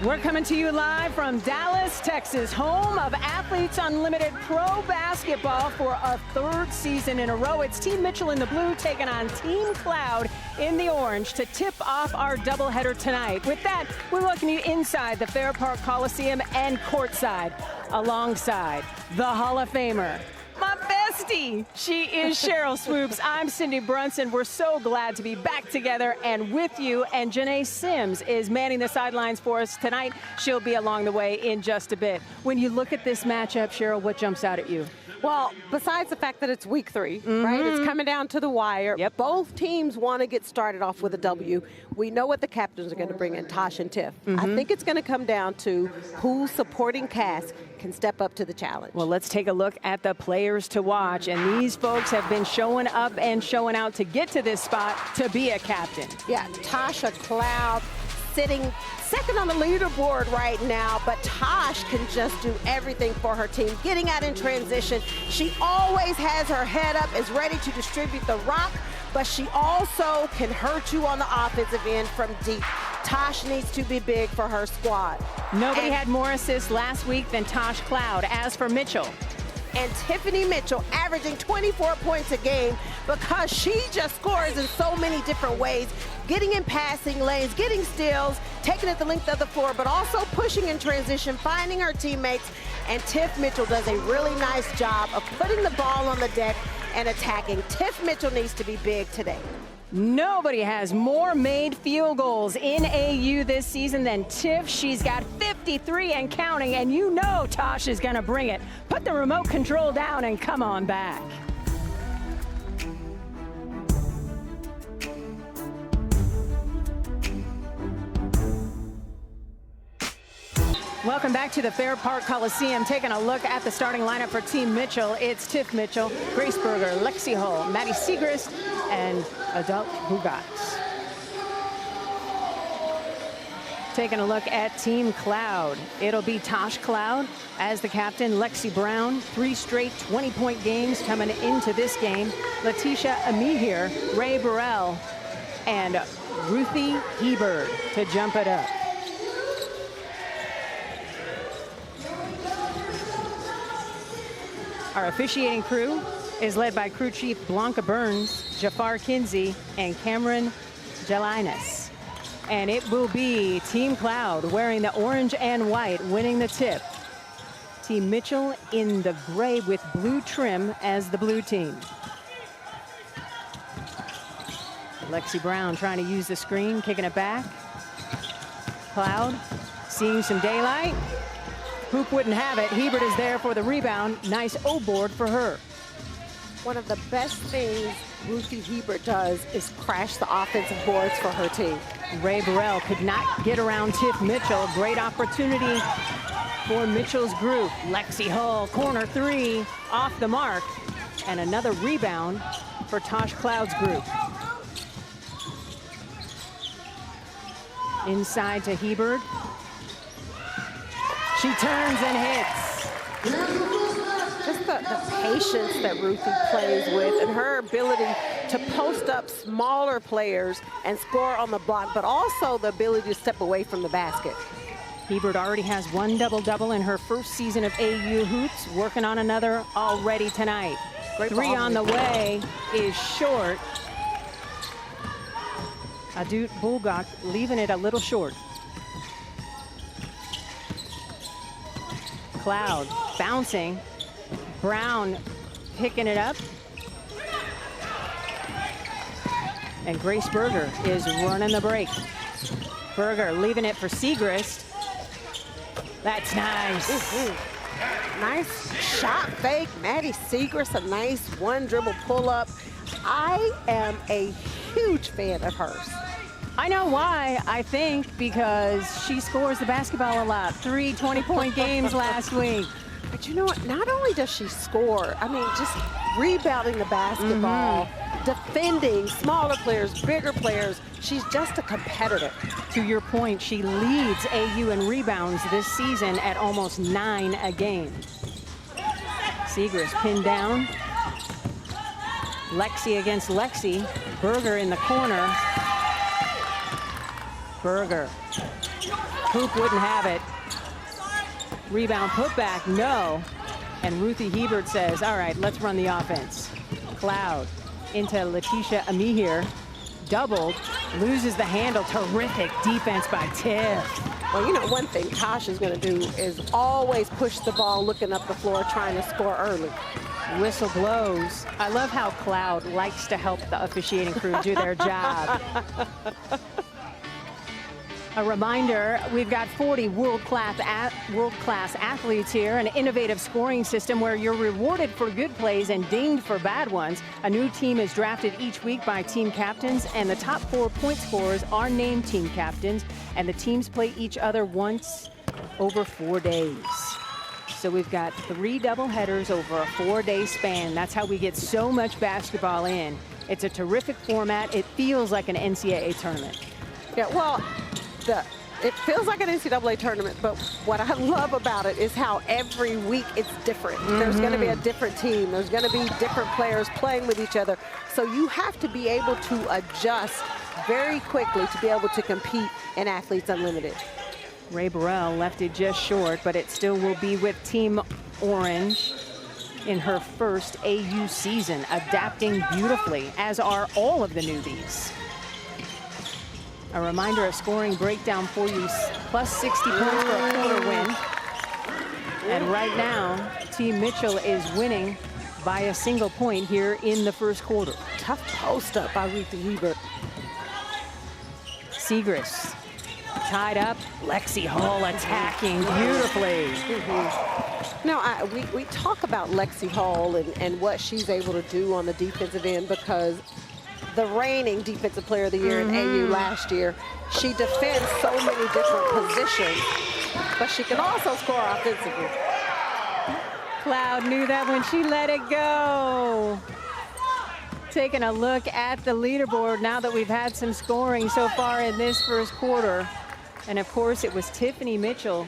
We're coming to you live from Dallas, Texas, home of Athletes Unlimited Pro Basketball for a third season in a row. It's Team Mitchell in the blue taking on Team Cloud in the orange to tip off our doubleheader tonight. With that, we welcome you inside the Fair Park Coliseum and courtside alongside the Hall of Famer, my bestie. She is Sheryl Swoopes. I'm Cindy Brunson. We're so glad to be back together and with you. And Janae Sims is manning the sidelines for us tonight. She'll be along the way in just a bit. When you look at this matchup, Sheryl, what jumps out at you? Well, besides the fact that it's week 3, right? It's coming down to the wire. Yep. Both teams want to get started off with a W. We know what the captains are going to bring in, Tosh and Tiff. I think it's going to come down to who's supporting cast can step up to the challenge. Well, let's take a look at the players to watch. And these folks have been showing up and showing out to get to this spot to be a captain. Yeah, Tasha Cloud sitting second on the leaderboard right now, but Tosh can just do everything for her team. Getting out in transition, she always has her head up, is ready to distribute the rock, but she also can hurt you on the offensive end from deep. Tosh needs to be big for her squad. Nobody had more assists last week than Tosh Cloud. As for Mitchell, and Tiffany Mitchell averaging 24 points a game because she just scores in so many different ways, getting in passing lanes, getting steals, taking it the length of the floor, but also pushing in transition, finding her teammates, and Tiff Mitchell does a really nice job of putting the ball on the deck and attacking. Tiff Mitchell needs to be big today. nobody has more made field goals in AU this season than Tiff. She's got 53 and counting, and you know Tosh is going to bring it. Put the remote control down and come on back. Welcome back to the Fair Park Coliseum. Taking a look at the starting lineup for Team Mitchell. It's Tiff Mitchell, Grace Berger, Lexi Hull, Maddie Siegrist, and Adult Bugats. Taking a look at Team Cloud. It'll be Tosh Cloud as the captain, Lexi Brown, 3 straight 20-point games coming into this game. Letitia Amihir, Ray Burrell, and Ruthie Hebert to jump it up. Our officiating crew is led by crew chief Blanca Burns, Jafar Kinsey, and Cameron Jelinas. And it will be Team Cloud wearing the orange and white, winning the tip. Team Mitchell in the gray with blue trim as the blue team. Lexi Brown trying to use the screen, kicking it back. Cloud seeing some daylight. Hoop wouldn't have it. Hebert is there for the rebound. Nice O-board for her. One of the best things Ruthie Hebert does is crash the offensive boards for her team. Ray Burrell could not get around Tiff Mitchell. Great opportunity for Mitchell's group. Lexi Hull, corner 3, off the mark. And another rebound for Tosh Cloud's group. Inside to Hebert. She turns and hits. Just the patience that Ruthie plays with and her ability to post up smaller players and score on the block, but also the ability to step away from the basket. Hebert already has 1 double-double in her first season of AU hoops, working on another already tonight. Great 3 ball on the way is short. Adut Bulgak leaving it a little short. Cloud bouncing. Brown picking it up. And Grace Berger is running the break. Berger leaving it for Siegrist. That's nice. Nice shot fake. Maddie Siegrist, a nice 1 dribble pull up. I am a huge fan of hers. I know why. I think because she scores the basketball a lot. 3 20-point games last week. But you know what? Not only does she score, I mean, just rebounding the basketball, defending smaller players, bigger players. She's just a competitor. To your point, she leads AU in rebounds this season at almost 9 a game. Siegrist pinned down. Lexi against Lexi. Berger in the corner. Berger Hoop wouldn't have it. Rebound put back, no. And Ruthie Hebert says, all right, let's run the offense. Cloud into Letitia Amihir. Doubled, loses the handle. Terrific defense by Tiff. Well, you know, one thing Tosh is going to do is always push the ball, looking up the floor, trying to score early. Whistle blows. I love how Cloud likes to help the officiating crew do their job. A reminder, we've got 40 world-class athletes here, an innovative scoring system where you're rewarded for good plays and dinged for bad ones. A new team is drafted each week by team captains, and the top 4 point scorers are named team captains, and the teams play each other once over 4 days. So we've got 3 doubleheaders over a 4-day span. That's how we get so much basketball in. It's a terrific format. It feels like an NCAA tournament. Yeah, well, it feels like an NCAA tournament, but what I love about it is how every week it's different. There's going to be a different team. There's going to be different players playing with each other. So you have to be able to adjust very quickly to be able to compete in Athletes Unlimited. Ray Burrell left it just short, but it still will be with Team Orange in her first AU season, adapting beautifully, as are all of the newbies. A reminder, a scoring breakdown for you, plus 60 points for a quarter win. And right now, Team Mitchell is winning by a single point here in the first quarter. Tough post up by Ruthie Hebert. Siegrist tied up. Lexi Hall attacking beautifully. Now, we talk about Lexi Hall and what she's able to do on the defensive end, because the reigning Defensive Player of the Year in AU last year, she defends so many different positions, but she can also score offensively. Cloud knew that when she let it go. Taking a look at the leaderboard now that we've had some scoring so far in this first quarter. And of course, it was Tiffany Mitchell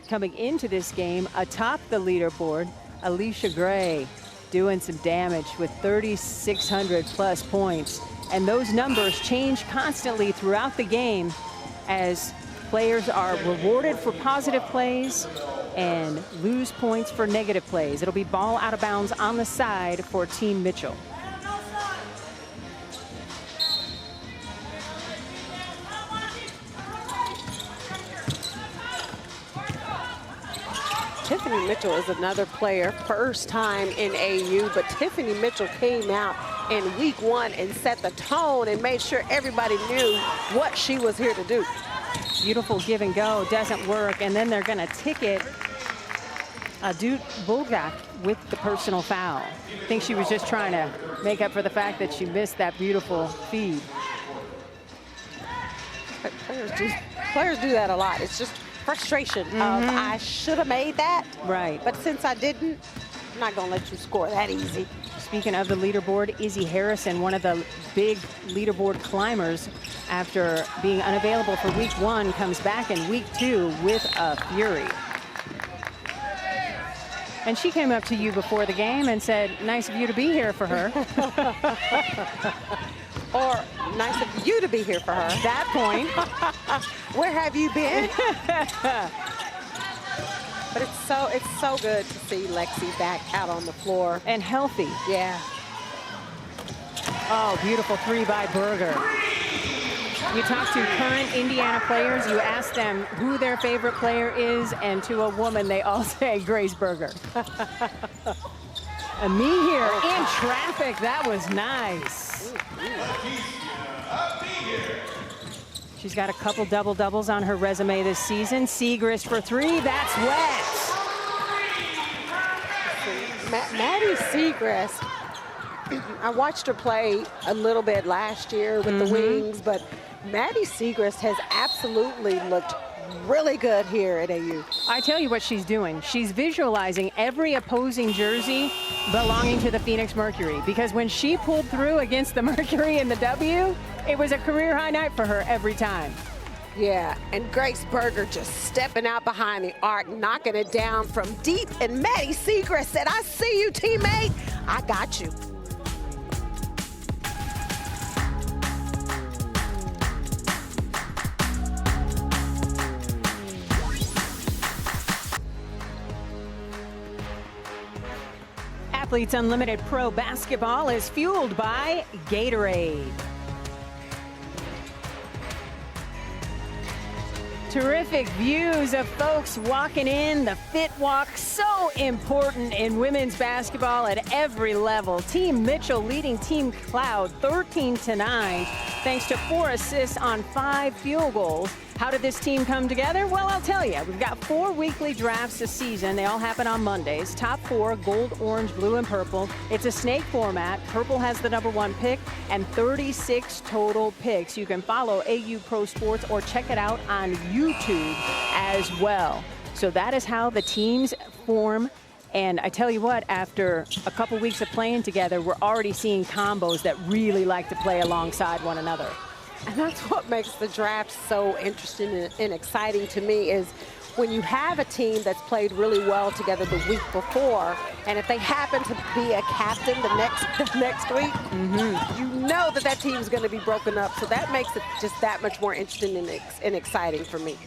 coming into this game atop the leaderboard. Alicia Gray doing some damage with 3,600 plus points. And those numbers change constantly throughout the game as players are rewarded for positive plays and lose points for negative plays. It'll be ball out of bounds on the side for Team Mitchell. Tiffany Mitchell is another player, first time in AU, but Tiffany Mitchell came out in week 1 and set the tone and made sure everybody knew what she was here to do. Beautiful give and go, doesn't work, and then they're gonna ticket Adut Bulgak with the personal foul. I think she was just trying to make up for the fact that she missed that beautiful feed. Players do that a lot. It's just frustration of I should have made that. Right. But since I didn't, I'm not gonna let you score that easy. Speaking of the leaderboard, Izzy Harrison, one of the big leaderboard climbers after being unavailable for week 1, comes back in week 2 with a fury. And she came up to you before the game and said, nice of you to be here for her. Or nice of you to be here for her. That point. Where have you been? But it's so good to see Lexi back out on the floor. And healthy. Yeah. Oh, beautiful 3 by Berger. You talk to current Indiana players, you ask them who their favorite player is, and to a woman, they all say Grace Berger. And me here in traffic, that was nice. She's got a couple double-doubles on her resume this season. Siegrist for 3, that's wet. Maddie Siegrist, I watched her play a little bit last year with the Wings, but Maddie Siegrist has absolutely looked really good here at AU. I tell you what she's doing. She's visualizing every opposing jersey belonging to the Phoenix Mercury, because when she pulled through against the Mercury in the W, it was a career high night for her every time. Yeah, and Grace Berger just stepping out behind the arc, knocking it down from deep, and Maddie Siegrist said, I see you, teammate. I got you. Athletes Unlimited Pro Basketball is fueled by Gatorade. Terrific views of folks walking in. The fit walk, so important in women's basketball at every level. Team Mitchell leading Team Cloud 13-9, thanks to 4 assists on 5 field goals. How did this team come together? Well, I'll tell you. We've got 4 weekly drafts this season. They all happen on Mondays. Top 4, gold, orange, blue, and purple. It's a snake format. Purple has the #1 pick and 36 total picks. You can follow AU Pro Sports or check it out on YouTube as well. So that is how the teams form. And I tell you what, after a couple weeks of playing together, we're already seeing combos that really like to play alongside one another. And that's what makes the draft so interesting and exciting to me is when you have a team that's played really well together the week before, and if they happen to be a captain the next week, you know that team's going to be broken up. So that makes it just that much more interesting and exciting for me.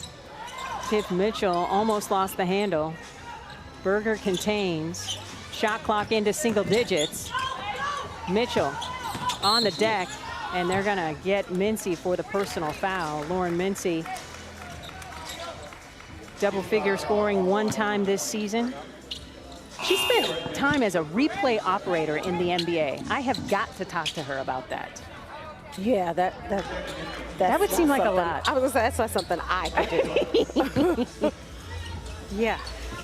Tiff Mitchell almost lost the handle. Berger contains. Shot clock into single digits. Mitchell on the deck. And they're going to get Mincy for the personal foul. Lauren Mincy, double-figure scoring 1 time this season. She spent time as a replay operator in the NBA. I have got to talk to her about that. Yeah, that would seem like a lot. I was gonna say, that's not something I could do. Yeah.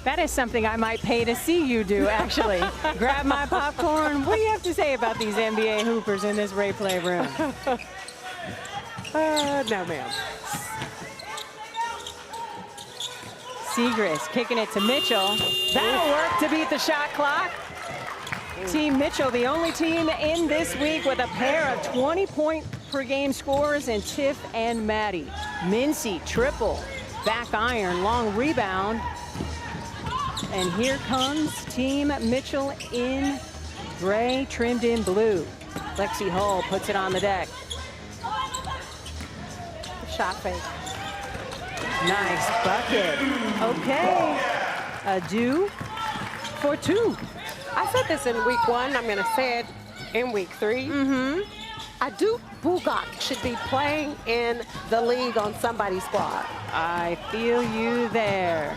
That is something I might pay to see you do, actually. Grab my popcorn. What do you have to say about these NBA hoopers in this replay room? No, ma'am. Siegrist kicking it to Mitchell. That'll work to beat the shot clock. Team Mitchell, the only team in this week with a pair of 20-point-per-game scorers in Tiff and Maddie. Mincy, triple. Back iron, long rebound. And here comes Team Mitchell in gray, trimmed in blue. Lexi Hull puts it on the deck. Shot fake. Nice bucket. Okay. A do for 2. I said this in week 1. I'm going to say it in week 3. Adu Bugak should be playing in the league on somebody's squad. I feel you there.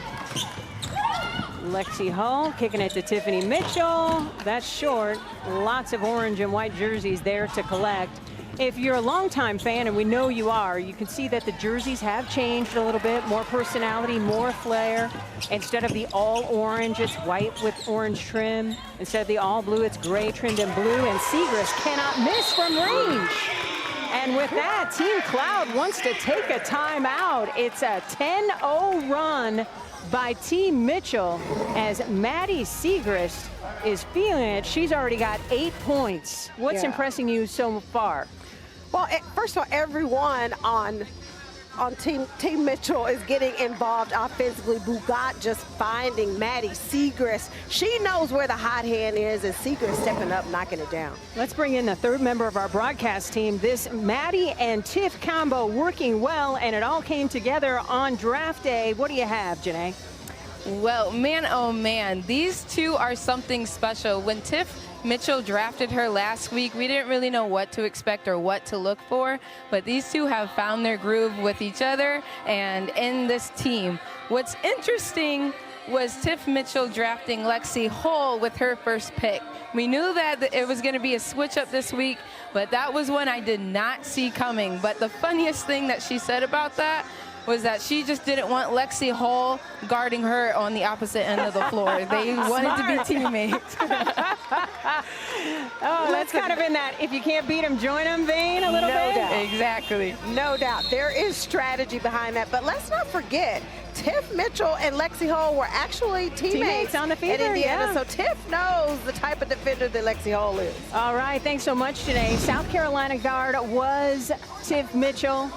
Lexi Hull kicking it to Tiffany Mitchell. That's short. Lots of orange and white jerseys there to collect. If you're a longtime fan, and we know you are, you can see that the jerseys have changed a little bit. More personality, more flair. Instead of the all orange, it's white with orange trim. Instead of the all blue, it's gray trimmed in blue. And Siegrist cannot miss from range. And with that, Team Cloud wants to take a timeout. It's a 10-0 run by Team Mitchell as Maddie Siegrist is feeling it. She's already got 8 points. What's impressing you so far? Well, first of all, everyone on Team Mitchell is getting involved offensively. Bugat just finding Maddie Siegrist. She knows where the hot hand is, and Siegrist stepping up, knocking it down. Let's bring in the 3rd member of our broadcast team. This Maddie and Tiff combo working well, and it all came together on draft day. What do you have, Janae? Well, man, oh man, these two are something special. When Tiff Mitchell drafted her last week, we didn't really know what to expect or what to look for, but these two have found their groove with each other and in this team. What's interesting was Tiff Mitchell drafting Lexi Hull with her first pick. We knew that it was going to be a switch up this week, but that was one I did not see coming. But the funniest thing that she said about that was that she just didn't want Lexi Hull guarding her on the opposite end of the floor. They wanted to be teammates. Oh, that's kind of in that if you can't beat them, join them vein a little bit. No doubt. Exactly. No doubt. There is strategy behind that. But let's not forget, Tiff Mitchell and Lexi Hull were actually teammates on the field in Indiana. yeah. So Tiff knows the type of defender that Lexi Hull is. All right, thanks so much, Janae. South Carolina guard was Tiff Mitchell.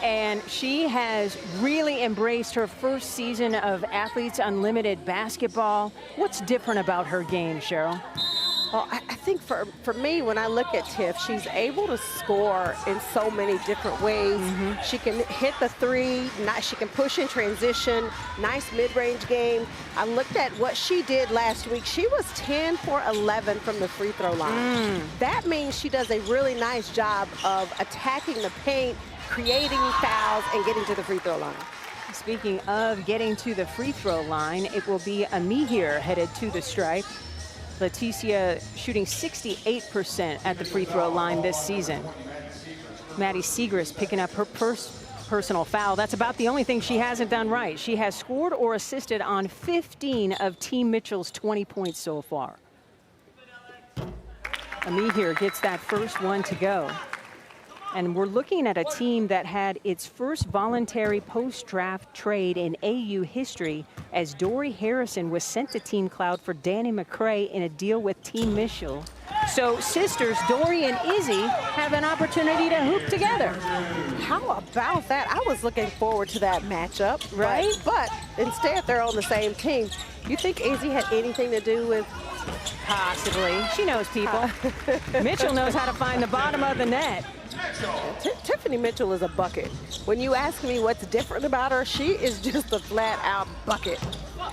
And she has really embraced her first season of Athletes Unlimited basketball. What's different about her game, Cheryl? Well, I think for me, when I look at Tiff, she's able to score in so many different ways. She can hit the three, she can push in transition, nice mid-range game. I looked at what she did last week. She was 10 for 11 from the free throw line. That means she does a really nice job of attacking the paint, creating fouls, and getting to the free throw line. Speaking of getting to the free throw line, it will be Amihere headed to the stripe. Leticia shooting 68% at the free throw line this season. Maddie Siegrist picking up her personal foul. That's about the only thing she hasn't done right. She has scored or assisted on 15 of Team Mitchell's 20 points so far. Amihere gets that first one to go. And we're looking at a team that had its first voluntary post-draft trade in AU history as Dory Harrison was sent to Team Cloud for Danny McCray in a deal with Team Mitchell. So sisters Dory and Izzy have an opportunity to hoop together. How about that? I was looking forward to that matchup, right? But instead they're on the same team. You think Izzy had anything to do with? Possibly. She knows people. Mitchell knows how to find the bottom of the net. Tiffany Mitchell is a bucket. When you ask me what's different about her, she is just a flat-out bucket.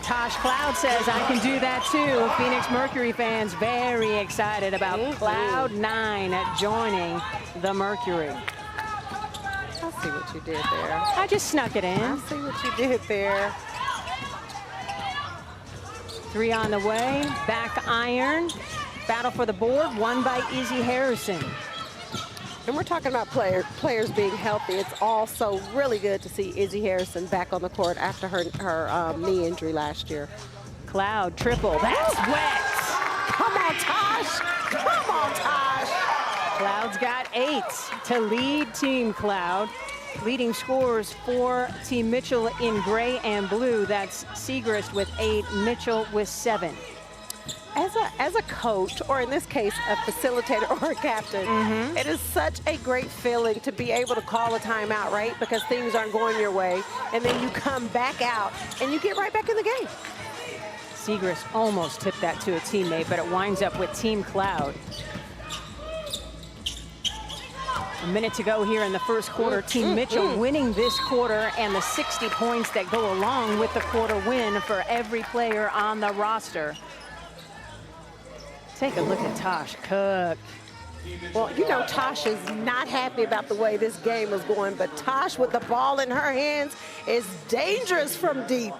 Tosh Cloud says, I can do that too. Phoenix Mercury fans very excited about Cloud 9 joining the Mercury. I see what you did there. I just snuck it in. I see what you did there. Three on the way, back iron. Battle for the board, won by Izzy Harrison. And we're talking about players being healthy. It's also really good to see Izzy Harrison back on the court after her knee injury last year. Cloud triple, that's wet. Come on, Tosh. Come on, Tosh. Cloud's got 8 to lead Team Cloud. Leading scorers for Team Mitchell in gray and blue. That's Siegrist with 8, Mitchell with 7. As a coach, or in this case, a facilitator or a captain, it is such a great feeling to be able to call a timeout, right? Because things aren't going your way, and then you come back out and you get right back in the game. Siegrist almost tipped that to a teammate, but it winds up with Team Cloud. A minute to go here in the first quarter. Team Mitchell winning this quarter and the 60 points that go along with the quarter win for every player on the roster. Take a look at Tosh cook. Well, you know, Tosh is not happy about the way this game is going, but Tosh with the ball in her hands is dangerous from deep.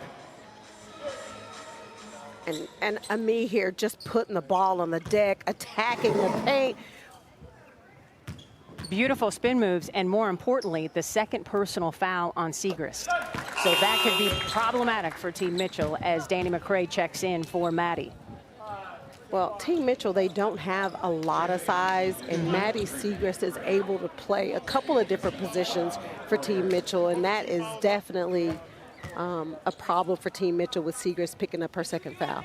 And Amihere just putting the ball on the deck, attacking the paint. Beautiful spin moves, and more importantly, the second personal foul on Siegrist. So that could be problematic for Team Mitchell as Danny McCray checks in for Maddie. Well, Team Mitchell, they don't have a lot of size, and Maddie Siegrist is able to play a couple of different positions for Team Mitchell, and that is definitely a problem for Team Mitchell with Siegrist picking up her second foul.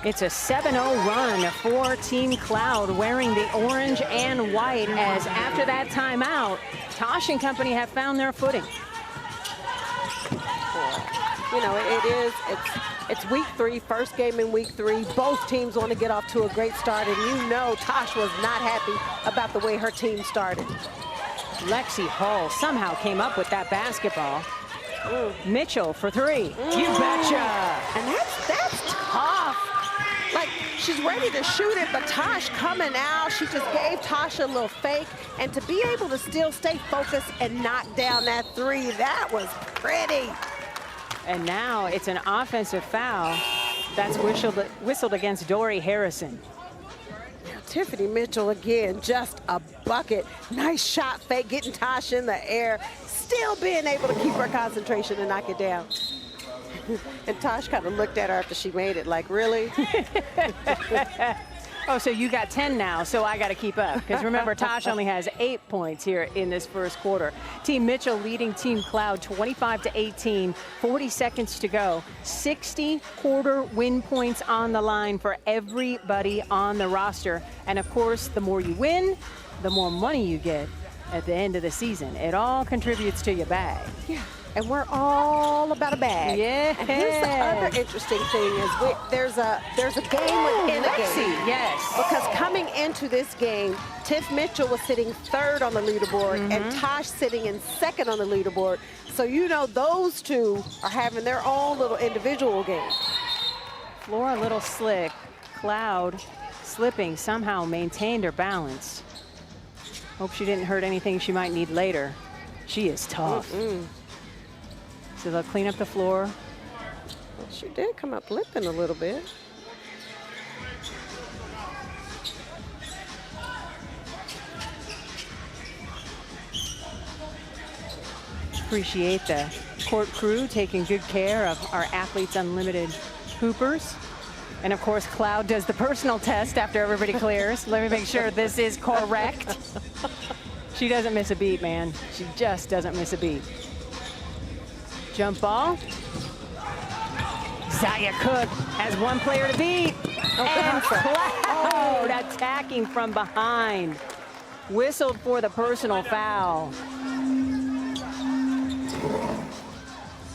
It's a 7-0 run for Team Cloud, wearing the orange and white, as after that timeout, Tosh and company have found their footing. You know, it's week 3, first game in week 3. Both teams want to get off to a great start, and you know Tosh was not happy about the way her team started. Lexi Hall somehow came up with that basketball. Mitchell for 3. You betcha. And that's tough. Like, she's ready to shoot it, but Tosh coming out, she just gave Tosh a little fake. And to be able to still stay focused and knock down that 3, that was pretty. And now it's an offensive foul that's whistled against Dory Harrison. Tiffany Mitchell again, just a bucket. Nice shot fake, getting Tosh in the air, still being able to keep her concentration and knock it down. And Tosh kind of looked at her after she made it like, really? Oh, so you got 10 now, so I got to keep up. Because remember, Tosh only has 8 points here in this first quarter. Team Mitchell leading Team Cloud 25-18, 40 seconds to go. 60 quarter win points on the line for everybody on the roster. And of course, the more you win, the more money you get at the end of the season. It all contributes to your bag. Yeah. and we're all about a bag. Yeah. And here's the other interesting thing is there's a game within a game. Yes. Because coming into this game, Tiff Mitchell was sitting third on the leaderboard and Tosh sitting in second on the leaderboard. So you know those two are having their own little individual game. Floor a little slick. Cloud slipping, somehow maintained her balance. Hope she didn't hurt anything she might need later. She is tough. So they'll clean up the floor. Well, she did come up limping a little bit. Appreciate the court crew taking good care of our Athletes Unlimited hoopers. And of course, Cloud does the personal test after everybody clears. Let me make sure this is correct. She doesn't miss a beat, man. She just doesn't miss a beat. Jump ball. Zaya Cook has one player to beat. And Cloud attacking from behind. Whistled for the personal foul.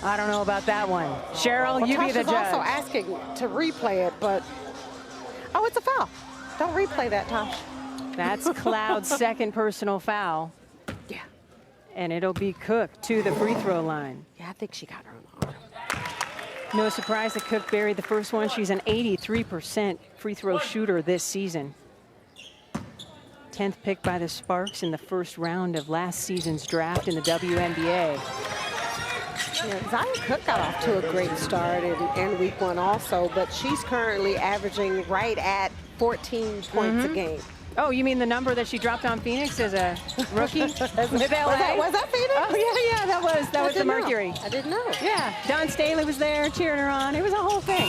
I don't know about that one. Cheryl, you be the judge. Tosh was also asking to replay it, but oh, it's a foul. Don't replay that, Tosh. That's Cloud's second personal foul. Yeah. And it'll be Cook to the free throw line. Yeah, I think she got her on. No surprise that Cook buried the first one. She's an 83% free throw shooter this season. 10th pick by the Sparks in the first round of last season's draft in the WNBA. Yeah, Zaya Cook got off to a great start in week one also, but she's currently averaging right at 14 points a game. Oh, you mean the number that she dropped on Phoenix as a rookie with LA? Was that Phoenix? Oh, yeah, that was the Mercury. I didn't know. Yeah, Don Staley was there cheering her on. It was a whole thing.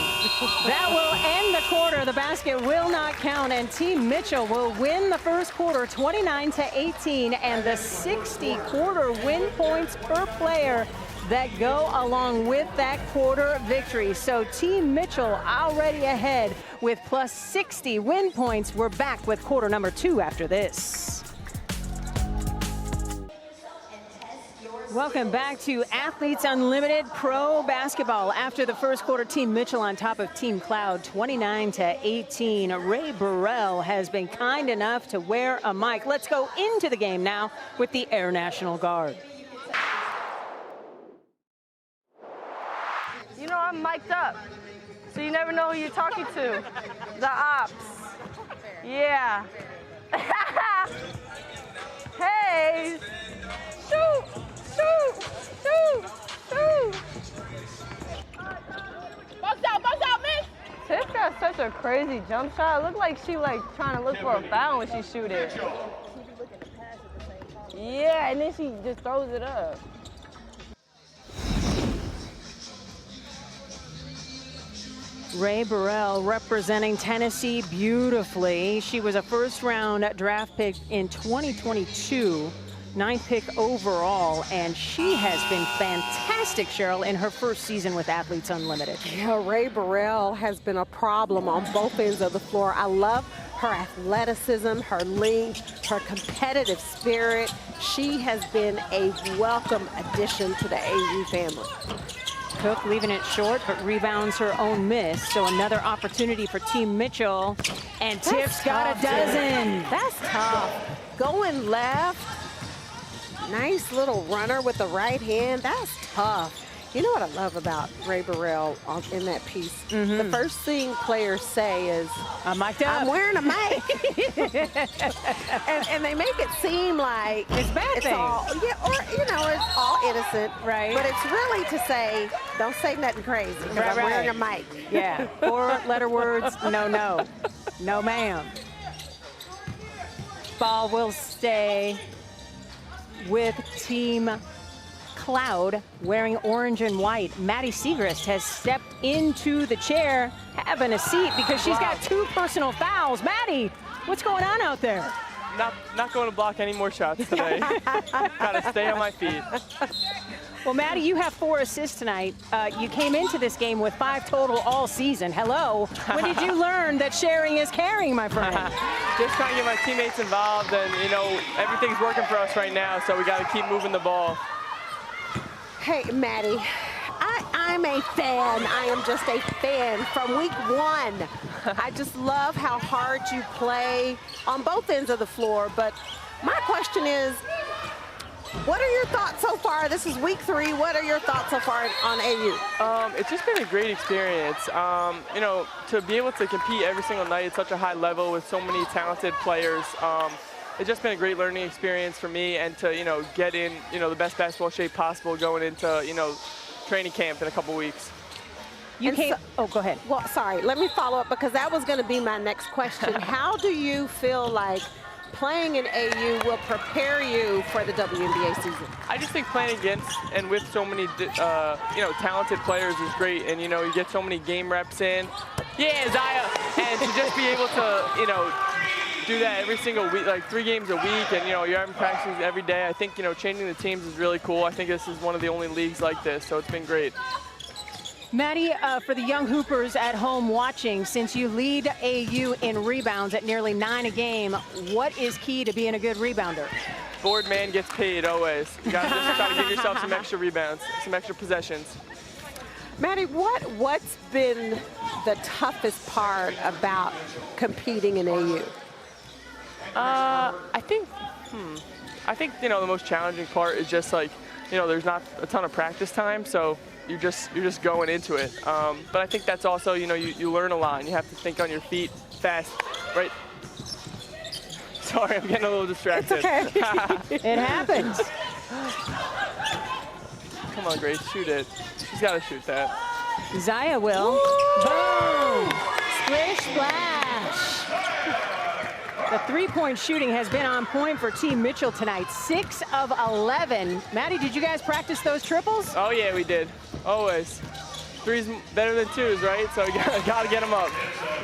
That will end the quarter. The basket will not count, and Team Mitchell will win the first quarter 29-18, and the 60 quarter win points per player that go along with that quarter victory. So Team Mitchell already ahead with plus 60 win points. We're back with quarter number 2 after this. Welcome back to Athletes Unlimited Pro Basketball. After the first quarter, Team Mitchell on top of Team Cloud, 29-18. Ray Burrell has been kind enough to wear a mic. Let's go into the game now with the Air National Guard. You know, I'm mic'd up, so you never know who you're talking to. The ops. Yeah. Hey. Shoot, shoot, shoot, shoot. Box out, man. Tiff got such a crazy jump shot. It looked like she trying to look for a foul when she shoot it. Yeah, and then she just throws it up. Ray Burrell representing Tennessee beautifully. She was a first-round draft pick in 2022, 9th pick overall, and she has been fantastic, Cheryl, in her first season with Athletes Unlimited. Yeah, Ray Burrell has been a problem on both ends of the floor. I love her athleticism, her length, her competitive spirit. She has been a welcome addition to the AU family. Cook leaving it short, but rebounds her own miss. So another opportunity for Team Mitchell. And Tiff's got a dozen. That's tough. Going left. Nice little runner with the right hand. That's tough. You know what I love about Ray Burrell in that piece? The first thing players say is, I'm mic'd up. I'm wearing a mic. and they make it seem like it's bad thing. All, yeah, or, you know, it's all innocent. Right. But it's really to say, don't say nothing crazy, because I'm wearing a mic. Yeah, 4-letter words, no, no. No, ma'am. Ball will stay with Team Cloud wearing orange and white. Maddie Siegrist has stepped into the chair, having a seat because she's got 2 personal fouls. Maddie, what's going on out there? Not going to block any more shots today. Got to stay on my feet. Well, Maddie, you have 4 assists tonight. You came into this game with 5 total all season. Hello. When did you learn that sharing is caring, my friend? Just trying to get my teammates involved, and, you know, everything's working for us right now, so we got to keep moving the ball. Hey, Maddie, I'm a fan. I am just a fan from week 1. I just love how hard you play on both ends of the floor. But my question is, what are your thoughts so far? This is week 3. What are your thoughts so far on AU? It's just been a great experience. You know, to be able to compete every single night at such a high level with so many talented players, it's just been a great learning experience for me, and to, you know, get in, you know, the best basketball shape possible going into, you know, training camp in a couple weeks. You came, oh, go ahead. Well, sorry, let me follow up because that was going to be my next question. How do you feel like playing in AU will prepare you for the WNBA season? I just think playing against and with so many, you know, talented players is great, and, you know, you get so many game reps in. Yeah, Zaya, and to just be able to, you know, do that every single week, like 3 games a week, and, you know, you're having practices every day. I think, you know, changing the teams is really cool. I think this is one of the only leagues like this, so it's been great. Maddie, for the young hoopers at home watching, since you lead AU in rebounds at nearly 9 a game, what is key to being a good rebounder? Board man gets paid always. You gotta just try to give yourself some extra rebounds, some extra possessions. Maddie, what's been the toughest part about competing in AU? I think, you know, the most challenging part is just, like, you know, there's not a ton of practice time, so you're just going into it. But I think that's also, you know, you learn a lot, and you have to think on your feet fast, right? Sorry, I'm getting a little distracted. It's okay. It happens. Come on, Grace, shoot it. She's got to shoot that. Zaya will. Boom! Splish splash. The 3-point shooting has been on point for Team Mitchell tonight. 6 of 11. Maddie, did you guys practice those triples? Oh yeah, we did. Always. 3's better than 2's, right? So you gotta get them up.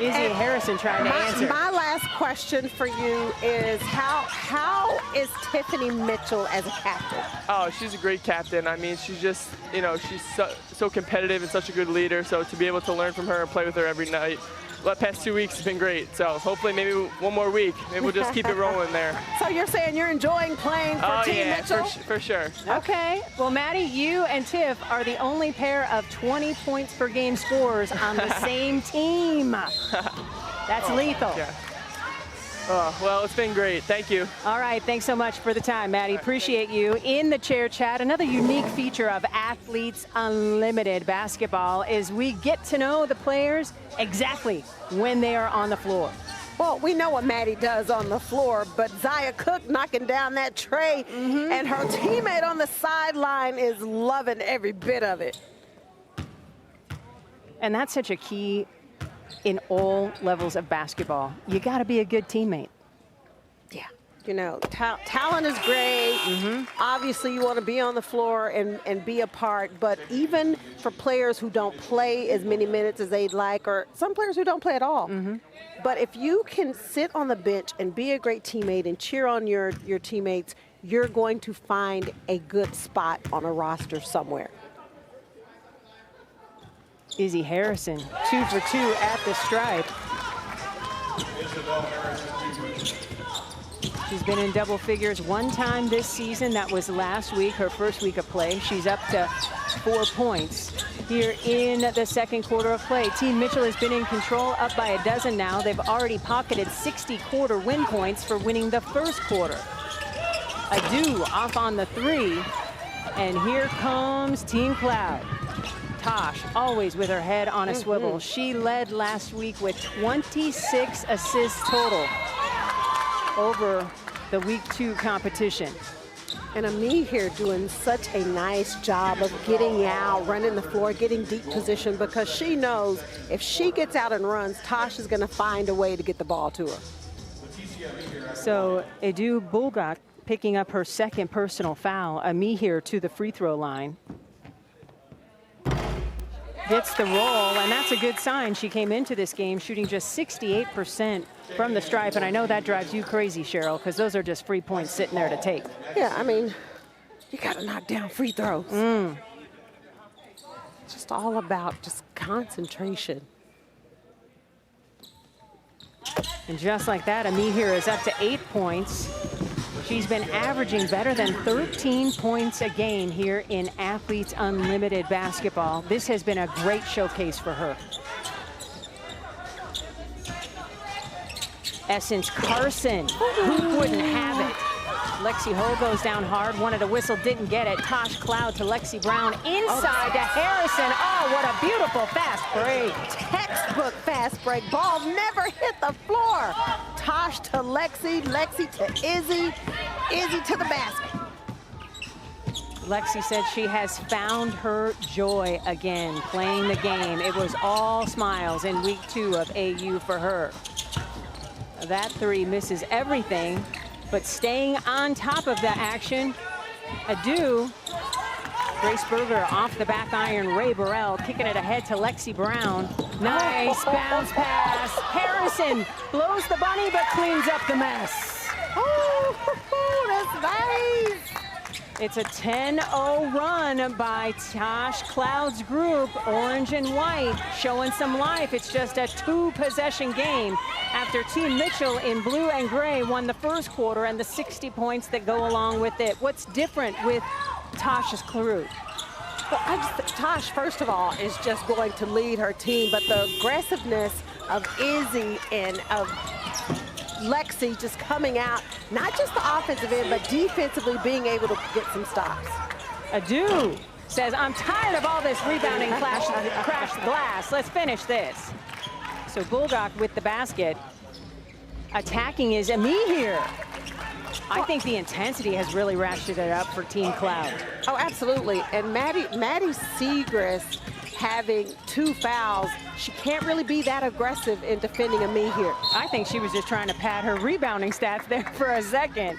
Izzy Harrison trying to answer. My last question for you is how is Tiffany Mitchell as a captain? Oh, she's a great captain. I mean, she's just, you know, she's so competitive and such a good leader. So to be able to learn from her and play with her every night, the past 2 weeks has been great. So hopefully maybe one more week. Maybe we'll just keep it rolling there. So you're saying you're enjoying playing for Team Mitchell? For sure. Okay. Well, Maddie, you and Tiff are the only pair of 20 points per game scorers on the same team. That's lethal. Yeah. Oh, well, it's been great. Thank you. All right. Thanks so much for the time, Maddie. Appreciate you. In the chair chat, another unique feature of Athletes Unlimited basketball is we get to know the players exactly when they are on the floor. Well, we know what Maddie does on the floor, but Zia Cooke knocking down that tray, and her teammate on the sideline is loving every bit of it. And that's such a key in all levels of basketball. You got to be a good teammate. Yeah. You know, talent is great. Obviously, you want to be on the floor and be a part. But even for players who don't play as many minutes as they'd like, or some players who don't play at all. But if you can sit on the bench and be a great teammate and cheer on your teammates, you're going to find a good spot on a roster somewhere. Izzy Harrison, 2 for 2 at the stripe. She's been in double figures 1 time this season. That was last week, her first week of play. She's up to 4 points here in the second quarter of play. Team Mitchell has been in control, up by 12 now. They've already pocketed 60 quarter win points for winning the first quarter. Adu off on the 3, and here comes Team Cloud. Tosh, always with her head on a swivel. She led last week with 26 assists total over the week 2 competition. And Ami here doing such a nice job of getting out, running the floor, getting deep position, because she knows if she gets out and runs, Tosh is going to find a way to get the ball to her. So Adu Bulgak picking up her 2nd personal foul. Ami here to the free throw line. Gets the roll, and that's a good sign. She came into this game shooting just 68% from the stripe, and I know that drives you crazy, Cheryl, because those are just free points sitting there to take. Yeah, I mean, you got to knock down free throws. It's just all about just concentration. And just like that, Ami here is up to 8 points. She's been averaging better than 13 points a game here in Athletes Unlimited basketball. This has been a great showcase for her. Essence Carson, who wouldn't have it? Lexi Ho goes down hard, wanted a whistle, didn't get it. Tosh Cloud to Lexi Brown, inside to Harrison. Oh, what a beautiful fast break. Textbook fast break. Ball never hit the floor. Tosh to Lexi, Lexi to Izzy, Izzy to the basket. Lexi said she has found her joy again, playing the game. It was all smiles in week 2 of AU for her. That three misses everything, but staying on top of the action. Adu, Grace Berger off the back iron. Ray Burrell kicking it ahead to Lexi Brown. Nice bounce pass. Harrison blows the bunny but cleans up the mess. Oh, that's nice. It's a 10-0 run by Tosh Cloud's group. Orange and white showing some life. It's just a 2-possession game after Team Mitchell in blue and gray won the first quarter and the 60 points that go along with it. What's different with Tosh's crew? Well, Tosh, first of all, is just going to lead her team, but the aggressiveness of Izzy and of Lexi just coming out, not just the offensive end, but defensively being able to get some stops. Adu says, I'm tired of all this rebounding, crash glass. Let's finish this. So Bulgak with the basket. Attacking is Ami here. I think the intensity has really ratcheted it up for Team Cloud. Oh, absolutely. And Maddie Segrist having 2 fouls, she can't really be that aggressive in defending Ami here. I think she was just trying to pad her rebounding stats there for a second.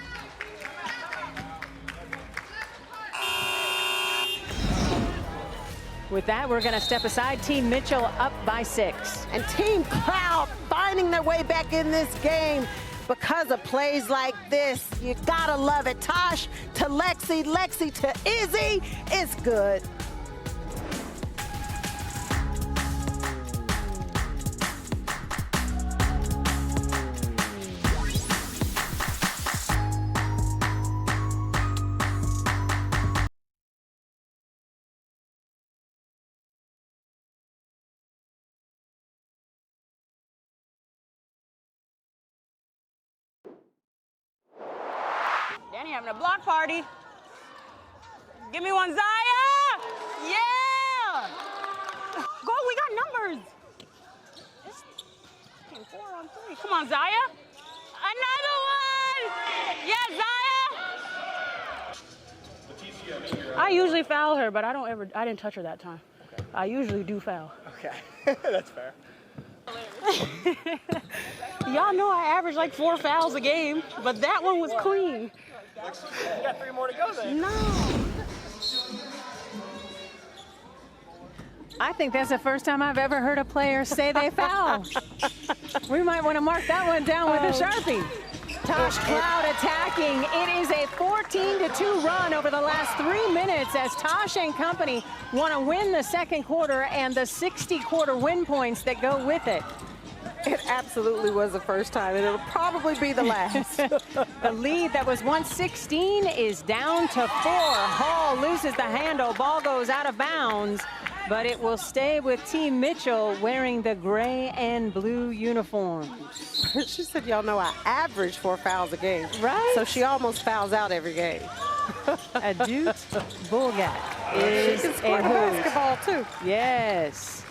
With that, we're going to step aside. Team Mitchell up by 6. And Team Cloud finding their way back in this game because of plays like this. You gotta love it. Tosh to Lexi, Lexi to Izzy. It's good. Danny having a block party. Give me one, Zaya! Yeah! Go, we got numbers. It's 4-on-3. Come on, Zaya. Another one! Yeah, Zaya! I usually foul her, but I didn't touch her that time. Okay. I usually do foul. Okay, that's fair. Y'all know I average like 4 fouls a game, but that one was clean. You got 3 more to go then. No. I think that's the first time I've ever heard a player say they foul. We might want to mark that one down with a Sharpie. Tosh Cloud attacking. It is a 14-2 run over the last 3 minutes as Tosh and company want to win the second quarter and the 60-quarter win points that go with it. It absolutely was the first time, and it'll probably be the last. The lead that was once 16 is down to 4. Hall loses the handle. Ball goes out of bounds, but it will stay with Team Mitchell wearing the gray and blue uniforms. She said, y'all know I average 4 fouls a game. Right. So she almost fouls out every game. Adut Bulgak is she can score a the hoot. basketball, too. Yes.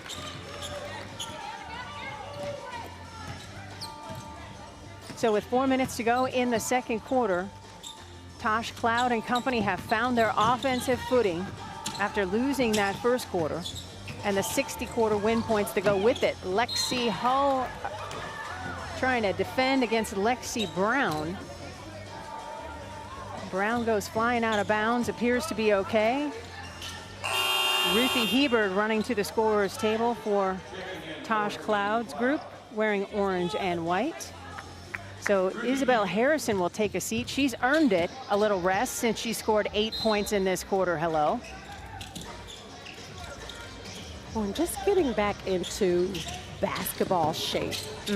So with 4 minutes to go in the second quarter, Tosh Cloud and company have found their offensive footing after losing that first quarter and the 60-quarter win points to go with it. Lexi Hull trying to defend against Lexi Brown. Brown goes flying out of bounds, appears to be okay. Ruthie Hebert running to the scorer's table for Tosh Cloud's group, wearing orange and white. So Isabel Harrison will take a seat. She's earned it, a little rest, since she scored 8 points in this quarter. Hello. Well, and just getting back into basketball shape,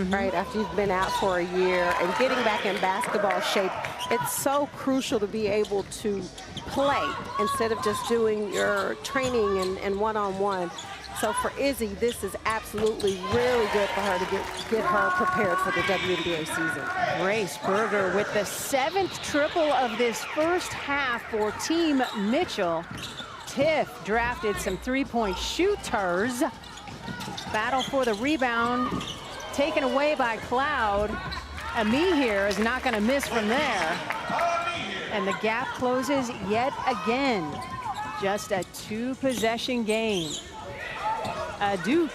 right? After you've been out for a year and getting back in basketball shape, it's so crucial to be able to play instead of just doing your training and one-on-one. So for Izzy, this is absolutely really good for her to get her prepared for the WNBA season. Grace Berger with the 7th triple of this first half for Team Mitchell. Tiff drafted some three-point shooters. Battle for the rebound, taken away by Cloud. Ami here is not going to miss from there. And the gap closes yet again. Just a 2-possession game. Adut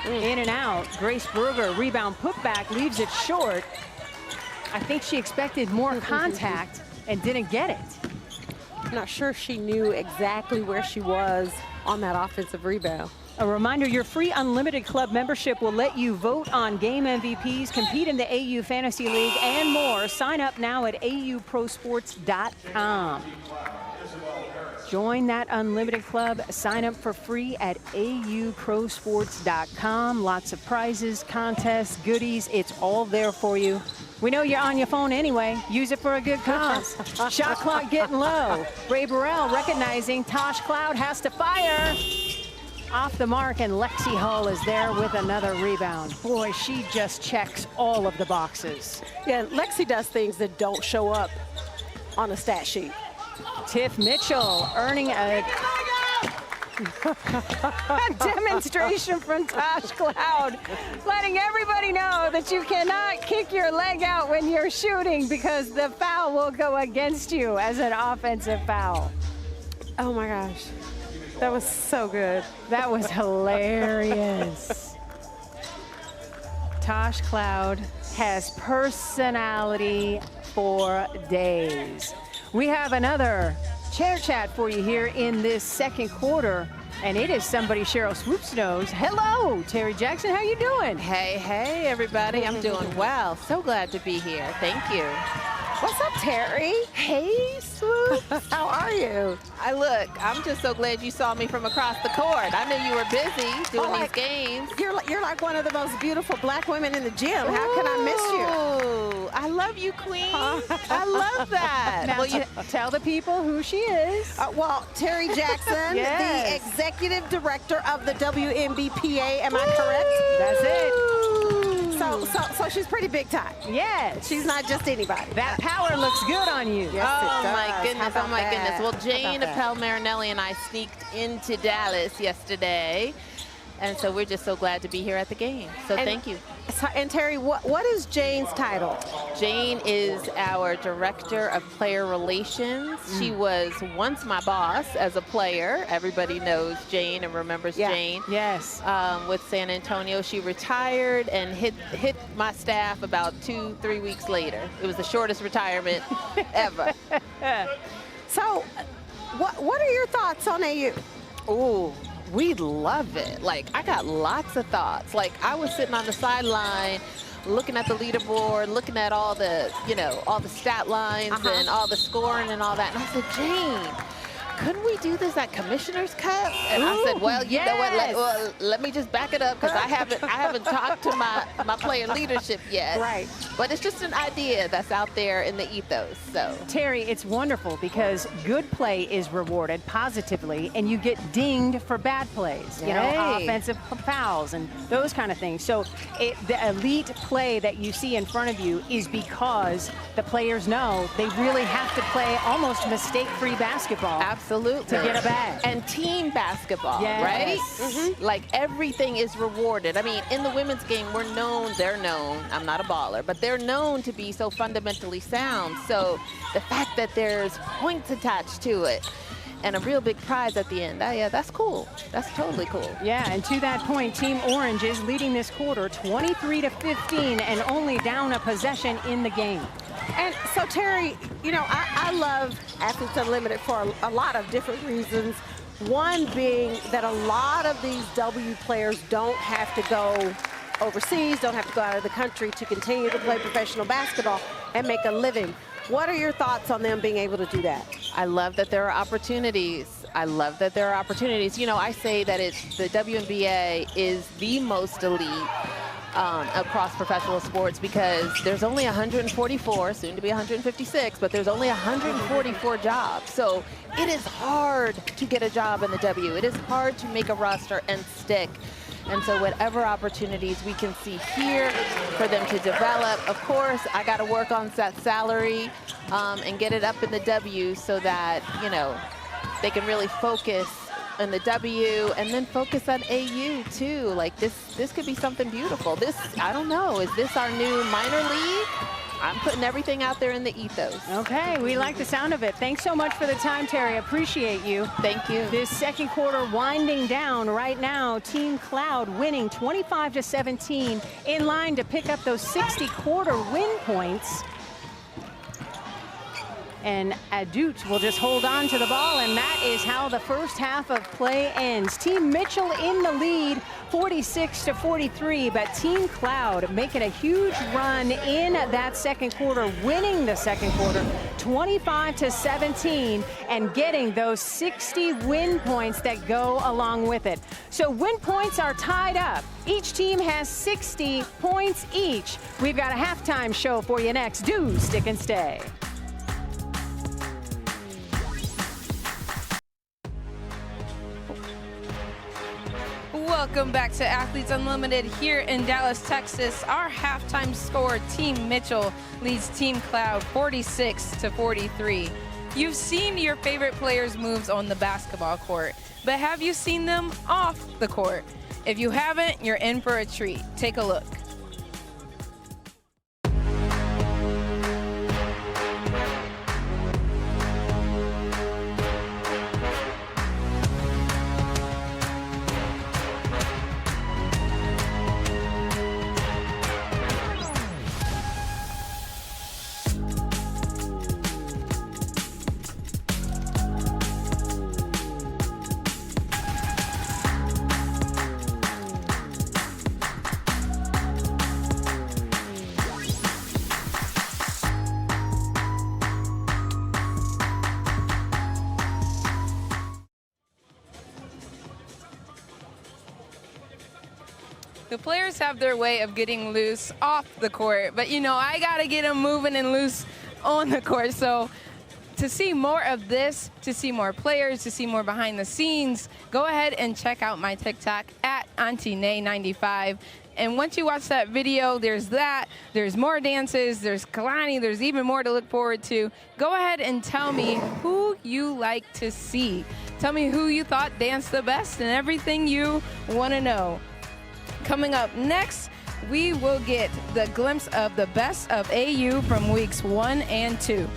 in and out. Grace Berger, rebound putback, leaves it short. I think she expected more contact and didn't get it. I'm not sure she knew exactly where she was on that offensive rebound. A reminder, your free Unlimited Club membership will let you vote on game MVPs, compete in the AU Fantasy League, and more. Sign up now at auprosports.com. Join that Unlimited Club. Sign up for free at auprosports.com. Lots of prizes, contests, goodies. It's all there for you. We know you're on your phone anyway. Use it for a good cause. Shot clock getting low. Ray Burrell recognizing Tosh Cloud has to fire. Off the mark, and Lexi Hull is there with another rebound. Boy, she just checks all of the boxes. Yeah, Lexi does things that don't show up on a stat sheet. Tiff Mitchell earning a demonstration from Tosh Cloud, letting everybody know that you cannot kick your leg out when you're shooting because the foul will go against you as an offensive foul. Oh my gosh, that was so good. That was hilarious. Tosh Cloud has personality for days. We have another chair chat for you here in this second quarter, and it is somebody Cheryl Swoops knows. Hello, Terry Jackson, how you doing? Hey, everybody. I'm doing well. So glad to be here. Thank you. What's up, Terry? Hey, Swoop. How are you? I'm just so glad you saw me from across the court. I knew you were busy doing these games. You're like one of the most beautiful black women in the gym. How can I miss you? Ooh, I love you, Queen. I love that. Now, tell the people who she is. Well, Terry Jackson, Yes. the executive director of the WNBPA. Am I correct? That's it. So she's pretty big time. Yes. She's not just anybody. That power looks good on you. Yes, Oh it does. my How goodness, about oh my that? goodness. Well, How Jane about that? Appel Marinelli and I sneaked into Dallas yesterday. And so we're just so glad to be here at the game. So thank you. And Terry, what is Jane's title? Jane is our Director of Player Relations. She was once my boss as a player. Everybody knows Jane and remembers Jane. Yes. With San Antonio. She retired and hit my staff about 2-3 weeks later. It was the shortest retirement ever. So what are your thoughts on AU? Ooh, we love it. Like, I got lots of thoughts. Like, I was sitting on the sideline looking at the leaderboard, looking at all the, all the stat lines and all the scoring and all that. And I said, Jane, couldn't we do this at Commissioner's Cup? And I said, well, you know what? Let me just back it up because I haven't talked to my player leadership yet. Right. But it's just an idea that's out there in the ethos. So Terry, it's wonderful because good play is rewarded positively and you get dinged for bad plays, offensive fouls and those kind of things. So the elite play that you see in front of you is because the players know they really have to play almost mistake-free basketball. absolutely. To get a bag. And team basketball, Yes. right? Mm-hmm. Like, everything is rewarded. I mean, in the women's game, they're known, I'm not a baller, but they're known to be so fundamentally sound. So the fact that there's points attached to it and a real big prize at the end, yeah, that's cool. That's totally cool. Yeah, and to that point, Team Orange is leading this quarter 23-15 and only down a possession in the game. And so, Terry, I love Athletes Unlimited for a lot of different reasons. One being that a lot of these W players don't have to go overseas, don't have to go out of the country to continue to play professional basketball and make a living. What are your thoughts on them being able to do that? I love that there are opportunities. I love that there are opportunities. You know, I say that the WNBA is the most elite across professional sports because there's only 144, soon to be 156, but there's only 144 jobs. So it is hard to get a job in the W. It is hard to make a roster and stick. And so whatever opportunities we can see here for them to develop, of course, I got to work on that salary and get it up in the W so that, you know, they can really focus on the W and then focus on AU too. Like this could be something beautiful. This, I don't know, is this our new minor league? I'm putting everything out there in the ethos. Okay, we like the sound of it. Thanks so much for the time, Terry. Appreciate you. Thank you. This second quarter winding down right now. Team Cloud winning 25-17, in line to pick up those 60 quarter win points. And Adut will just hold on to the ball, and that is how the first half of play ends. Team Mitchell in the lead, 46-43, but Team Cloud making a huge run in that second quarter, winning the second quarter 25-17, and getting those 60 win points that go along with it. So win points are tied up. Each team has 60 points each. We've got a halftime show for you next. Do stick and stay. Welcome back to Athletes Unlimited here in Dallas, Texas. Our halftime score, Team Mitchell leads Team Cloud 46-43. You've seen your favorite players' moves on the basketball court, but have you seen them off the court? If you haven't, you're in for a treat. Take a look. The players have their way of getting loose off the court, but you know, I gotta get them moving and loose on the court. So to see more of this, to see more players, to see more behind the scenes, go ahead and check out my TikTok at AuntieNay95. And once you watch that video, there's more dances, there's Kalani, there's even more to look forward to. Go ahead and tell me who you like to see. Tell me who you thought danced the best and everything you wanna know. Coming up next, we will get the glimpse of the best of AU from weeks 1 and 2.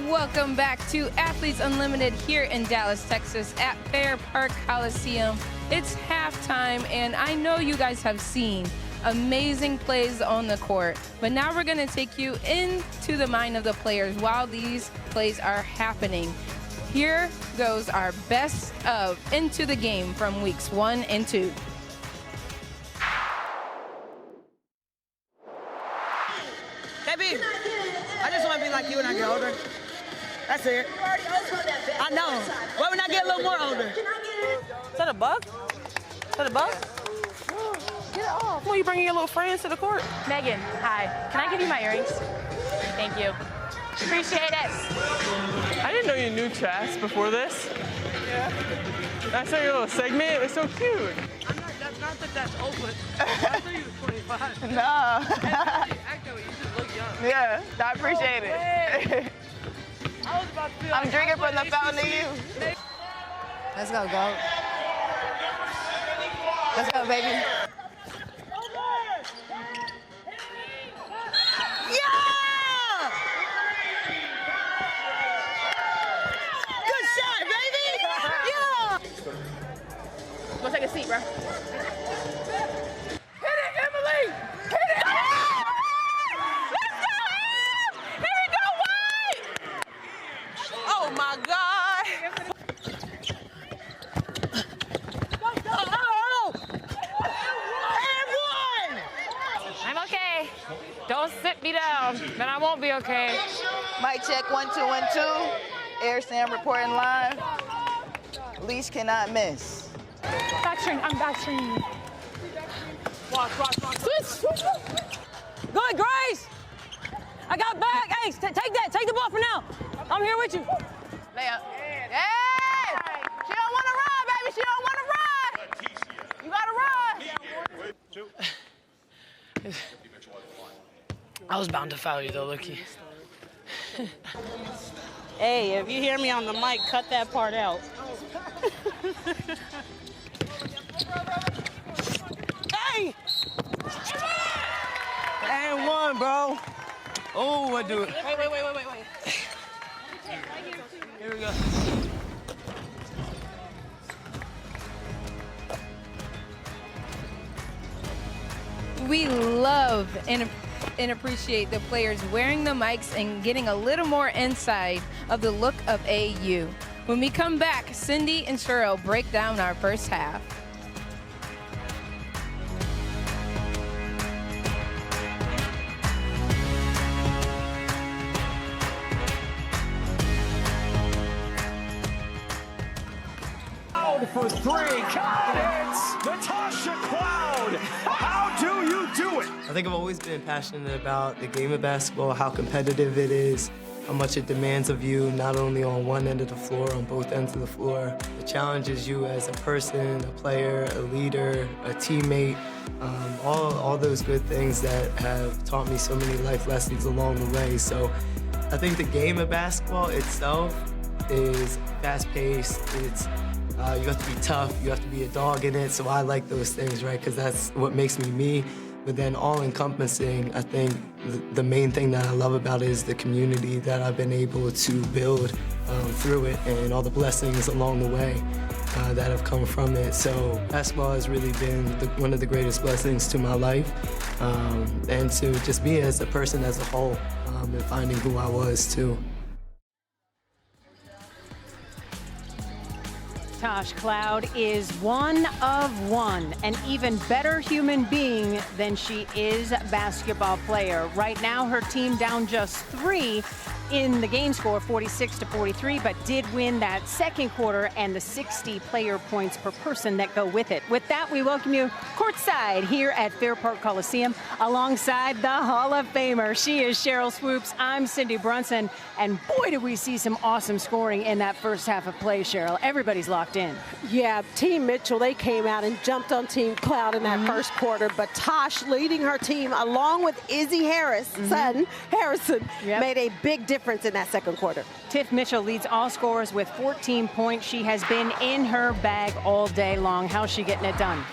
Welcome back to Athletes Unlimited here in Dallas, Texas at Fair Park Coliseum. It's halftime, and I know you guys have seen amazing plays on the court, but now we're going to take you into the mind of the players while these plays are happening. Here goes our best of Into the Game from weeks 1 and 2. Baby, I just want to be like you when I get older. That's it. I know. But when I get a little more older. Is that a bug? Is that a bug? Get it off. Well, you bringing your little friends to the court? Megan, hi. Can I give you my earrings? Thank you. Appreciate it. I didn't know you knew Chas before this. Yeah. I saw your little segment. It's so cute. Not that that's open. I thought you were 25. No. Actually, you just look young. Yeah, I appreciate it. I was about to feel I'm drinking from the fountain to you. Let's go, go. Let's go, baby. Yeah! won't be okay. Mic check 1 2 1 2. Air Sam reporting live. Leash cannot miss. Backstring, I'm backstringing. Switch. Good, Grace. I got back. Hey, take that. Take the ball for now. I'm here with you. Layup. Hey! She don't want to run, baby. She don't want to run. You got to run. I was bound to foul you, though, Lucky. Hey, if you hear me on the mic, cut that part out. Hey! And one, bro. Oh, I do it. Wait. Here we go. We love and appreciate the players wearing the mics and getting a little more insight of the look of AU. When we come back, Cindy and Cheryl break down our first half. For three, count it! Natasha Cloud! How do you do it? I think I've always been passionate about the game of basketball, how competitive it is, how much it demands of you, not only on one end of the floor, on both ends of the floor. It challenges you as a person, a player, a leader, a teammate, all those good things that have taught me so many life lessons along the way. So I think the game of basketball itself is fast-paced. You have to be tough, you have to be a dog in it, so I like those things, right? Because that's what makes me me. But then all-encompassing, I think the main thing that I love about it is the community that I've been able to build through it and all the blessings along the way that have come from it. So basketball has really been one of the greatest blessings to my life, and to just me as a person as a whole, and finding who I was too. Tosh Cloud is one of one, an even better human being than she is a basketball player. Right now, her team down just 3 in the game score, 46-43, but did win that second quarter and the 60 player points per person that go with it. With that, we welcome you courtside here at Fair Park Coliseum alongside the Hall of Famer. She is Cheryl Swoops. I'm Cindy Brunson. And boy, did we see some awesome scoring in that first half of play, Cheryl. Everybody's locked in. Yeah, Team Mitchell, they came out and jumped on Team Cloud in that first quarter, but Tosh leading her team along with Izzy Harrison, made a big difference in that second quarter. Tiff Mitchell leads all scorers with 14 points. She has been in her bag all day long. How's she getting it done?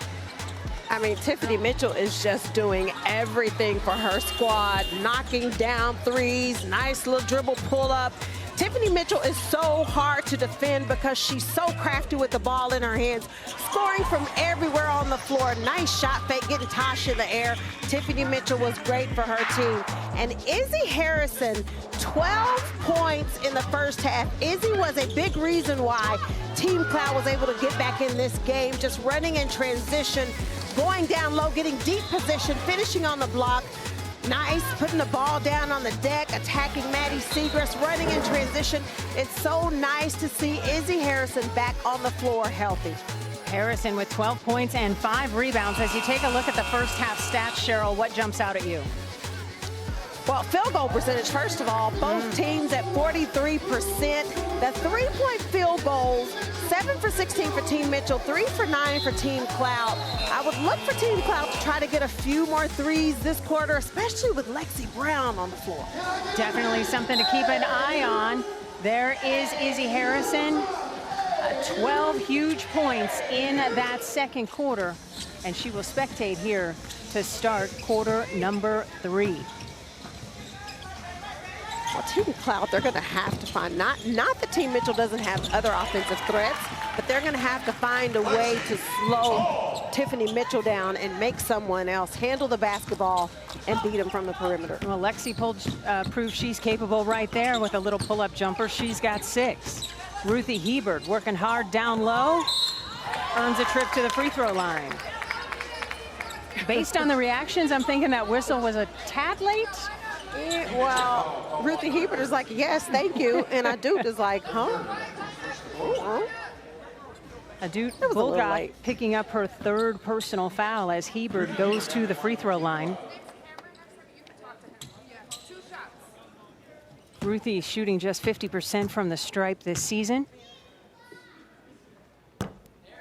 I mean, Tiffany Mitchell is just doing everything for her squad, knocking down threes, nice little dribble pull-up. Tiffany Mitchell is so hard to defend because she's so crafty with the ball in her hands, scoring from everywhere on the floor. Nice shot fake, getting Tosh in the air. Tiffany Mitchell was great for her team. And Izzy Harrison, 12 points in the first half. Izzy was a big reason why Team Cloud was able to get back in this game, just running in transition, going down low, getting deep position, finishing on the block. Nice, putting the ball down on the deck, attacking Maddie Segrist, running in transition. It's so nice to see Izzy Harrison back on the floor healthy. Harrison with 12 points and 5 rebounds. As you take a look at the first half stats, Cheryl, what jumps out at you? Well, field goal percentage, first of all, both teams at 43%. The three-point field goals, 7 for 16 for Team Mitchell, 3 for 9 for Team Cloud. I would look for Team Cloud to try to get a few more threes this quarter, especially with Lexi Brown on the floor. Definitely something to keep an eye on. There is Izzy Harrison, 12 huge points in that second quarter, and she will spectate here to start quarter number 3. Well, Team Cloud, they're going to have to find, not that Team Mitchell doesn't have other offensive threats, but they're going to have to find a way to slow Tiffany Mitchell down and make someone else handle the basketball and beat them from the perimeter. Well, Lexi proved she's capable right there with a little pull-up jumper. She's got 6. Ruthie Hebert working hard down low, earns a trip to the free throw line. Based on the reactions, I'm thinking that whistle was a tad late. Well, Ruthie Hebert is like, yes, thank you. And Adut is like, huh? Adut was a little Bulgak late. picking up her 3rd personal foul as Hebert goes to the free throw line. Ruthie shooting just 50% from the stripe this season.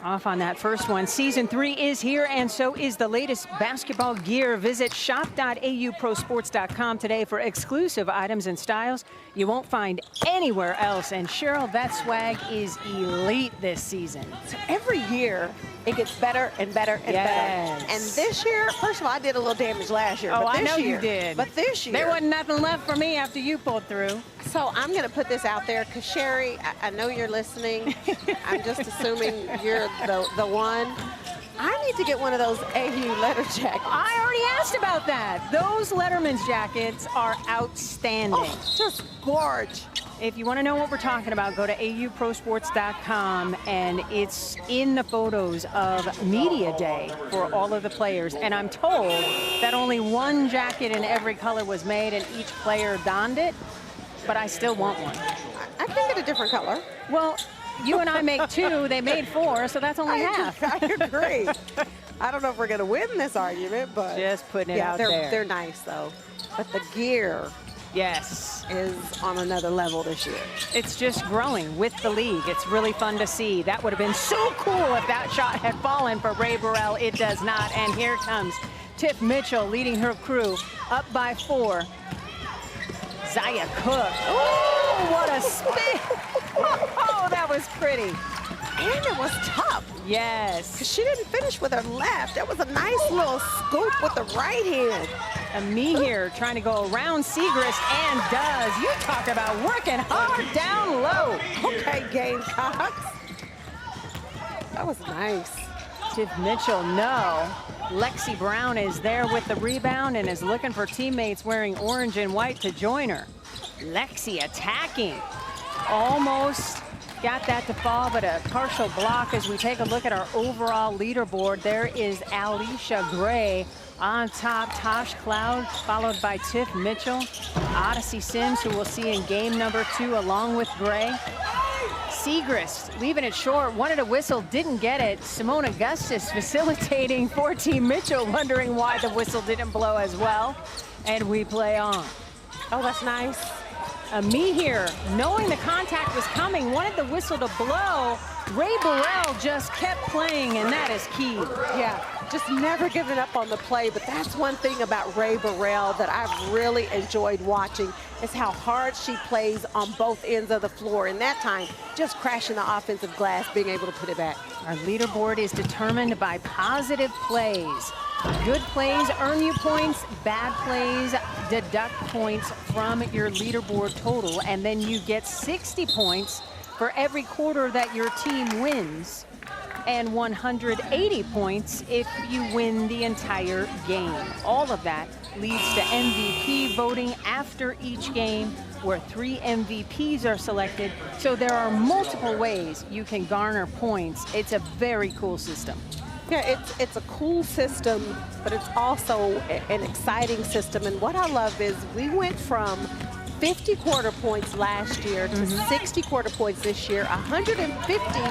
Off on that first one. Season 3 is here, and so is the latest basketball gear. Visit shop.auprosports.com today for exclusive items and styles you won't find anywhere else. And Cheryl, that swag is elite this season. So every year, it gets better and better and better. And this year, first of all, I did a little damage last year. Oh, but I this know year, you did. But this year. There wasn't nothing left for me after you pulled through. So I'm going to put this out there because, Sherry, I know you're listening. I'm just assuming you're the one. I need to get one of those AU letter jackets. I already asked about that. Those Letterman's jackets are outstanding. Oh, just gorge. If you want to know what we're talking about, go to auprosports.com, and it's in the photos of Media Day for all of the players. And I'm told that only one jacket in every color was made and each player donned it, but I still want one. I can get a different color. Well, you and I make 2, they made 4, so that's only half. I agree. I don't know if we're going to win this argument, but just putting it out there. They're nice, though. But the gear, yes, is on another level this year. It's just growing with the league. It's really fun to see. That would have been so cool if that shot had fallen for Ray Burrell. It does not. And here comes Tiff Mitchell leading her crew up by 4. Zia Cook. Oh, what a spin. Oh, that was pretty. And it was tough. Yes. Because she didn't finish with her left. That was a nice little scoop with the right hand. And me here trying to go around Segrist, and does. You talk about working hard down low. Okay, Gamecocks. That was nice. Tiff Mitchell, no. Lexi Brown is there with the rebound and is looking for teammates wearing orange and white to join her. Lexi attacking. Almost got that to fall, but a partial block as we take a look at our overall leaderboard. There is Alicia Gray on top, Tosh Cloud, followed by Tiff Mitchell. Odyssey Sims, who we'll see in game number 2 along with Gray. Segrist leaving it short, wanted a whistle, didn't get it. Simone Augustus facilitating for Team Mitchell, wondering why the whistle didn't blow as well. And we play on. Oh, that's nice. Me here, knowing the contact was coming, wanted the whistle to blow. Ray Burrell just kept playing, and that is key. Yeah, just never giving up on the play. But that's one thing about Ray Burrell that I've really enjoyed watching is how hard she plays on both ends of the floor. And that time, just crashing the offensive glass, being able to put it back. Our leaderboard is determined by positive plays. Good plays earn you points, bad plays deduct points from your leaderboard total, and then you get 60 points for every quarter that your team wins, and 180 points if you win the entire game. All of that leads to MVP voting after each game, where 3 MVPs are selected. So there are multiple ways you can garner points. It's a very cool system. Yeah, it's a cool system, but it's also an exciting system. And what I love is we went from 50 quarter points last year to 60 quarter points this year, 150,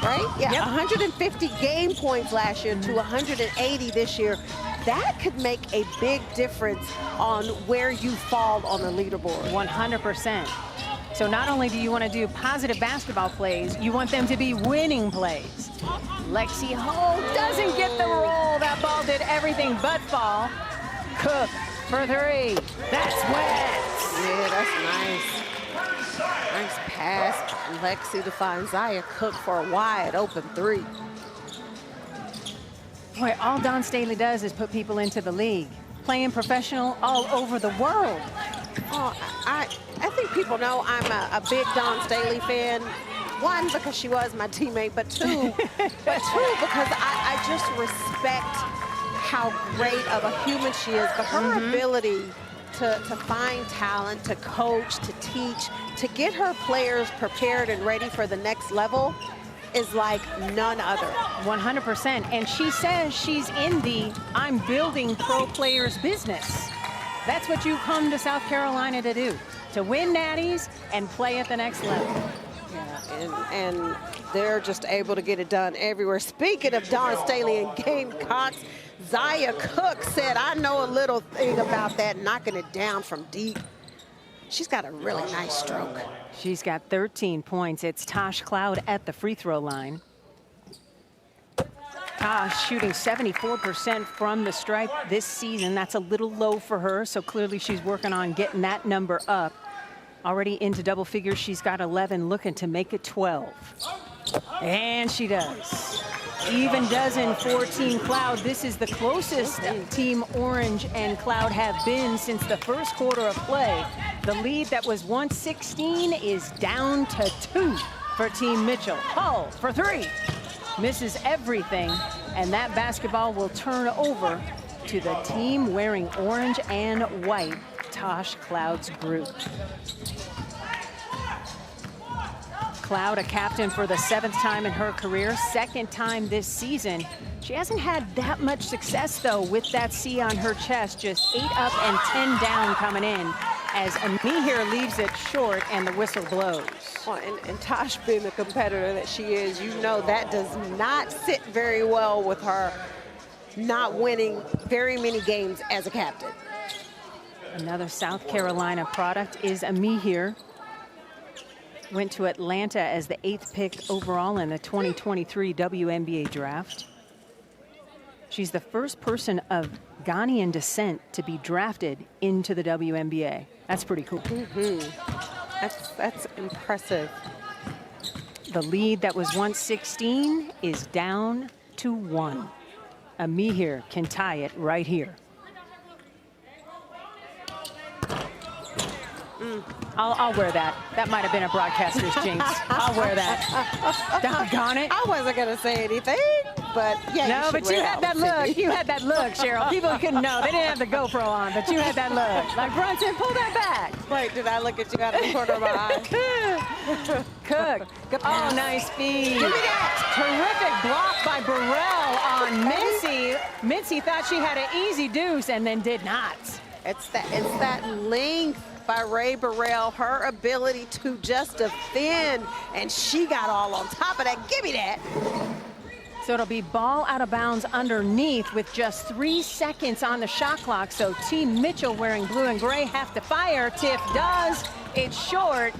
right? Yeah, 150 game points last year to 180 this year. That could make a big difference on where you fall on the leaderboard. 100%. So not only do you want to do positive basketball plays, you want them to be winning plays. Lexi Hull doesn't get the roll. That ball did everything but fall. Cook for 3. That's wet. Yeah, that's nice. Nice pass, Lexi to find Zia Cook for a wide open 3. Boy, all Dawn Staley does is put people into the league, playing professional all over the world. Oh, I think people know I'm a big Dawn Staley fan. 1, because she was my teammate, but 2, because I just respect how great of a human she is. But her ability to find talent, to coach, to teach, to get her players prepared and ready for the next level is like none other. 100%. And she says she's in the I'm building pro players business. That's what you come to South Carolina to do, to win natties and play at the next level. Yeah, and they're just able to get it done everywhere. Speaking of Dawn Staley and Gamecocks, Zia Cook said, I know a little thing about that, knocking it down from deep. She's got a really nice stroke. She's got 13 points. It's Tosh Cloud at the free throw line. Tosh shooting 74% from the stripe this season. That's a little low for her, so clearly she's working on getting that number up. Already into double figures, she's got 11, looking to make it 12. And she does. Even dozen for Team Cloud. This is the closest Team Orange and Cloud have been since the first quarter of play. The lead that was once 16 is down to 2 for Team Mitchell. Hull for 3. Misses everything, and that basketball will turn over to the team wearing orange and white, Tosh Cloud's group. Cloud, a captain for the 7th time in her career, 2nd time this season. She hasn't had that much success, though, with that C on her chest, just 8 up and 10 down coming in, as Amihir leaves it short and the whistle blows. Well, and Tosh being the competitor that she is, you know that does not sit very well with her not winning very many games as a captain. Another South Carolina product is Amihir. Went to Atlanta as the 8th pick overall in the 2023 WNBA draft. She's the first person of Ghanaian descent to be drafted into the WNBA. That's pretty cool. That's impressive. The lead that was once 16 is down to 1. Amihir can tie it right here. I'll wear that. That might have been a broadcaster's jinx. I'll wear that. Doggone it. I wasn't going to say anything, but yeah. No, but you had that look. You had that look, Cheryl. People couldn't know. They didn't have the GoPro on, but you had that look. Like, Brunson, pull that back. Wait, did I look at you out of the corner of my eye? Cook. Oh, nice feed. Give me that. Terrific block by Burrell on Mitzi. Mitzi thought she had an easy deuce and then did not. It's that length by Ray Burrell, her ability to just defend, and she got all on top of that. Give me that. So it'll be ball out of bounds underneath with just 3 seconds on the shot clock. So Team Mitchell, wearing blue and gray, have to fire. Tiff does. It's short.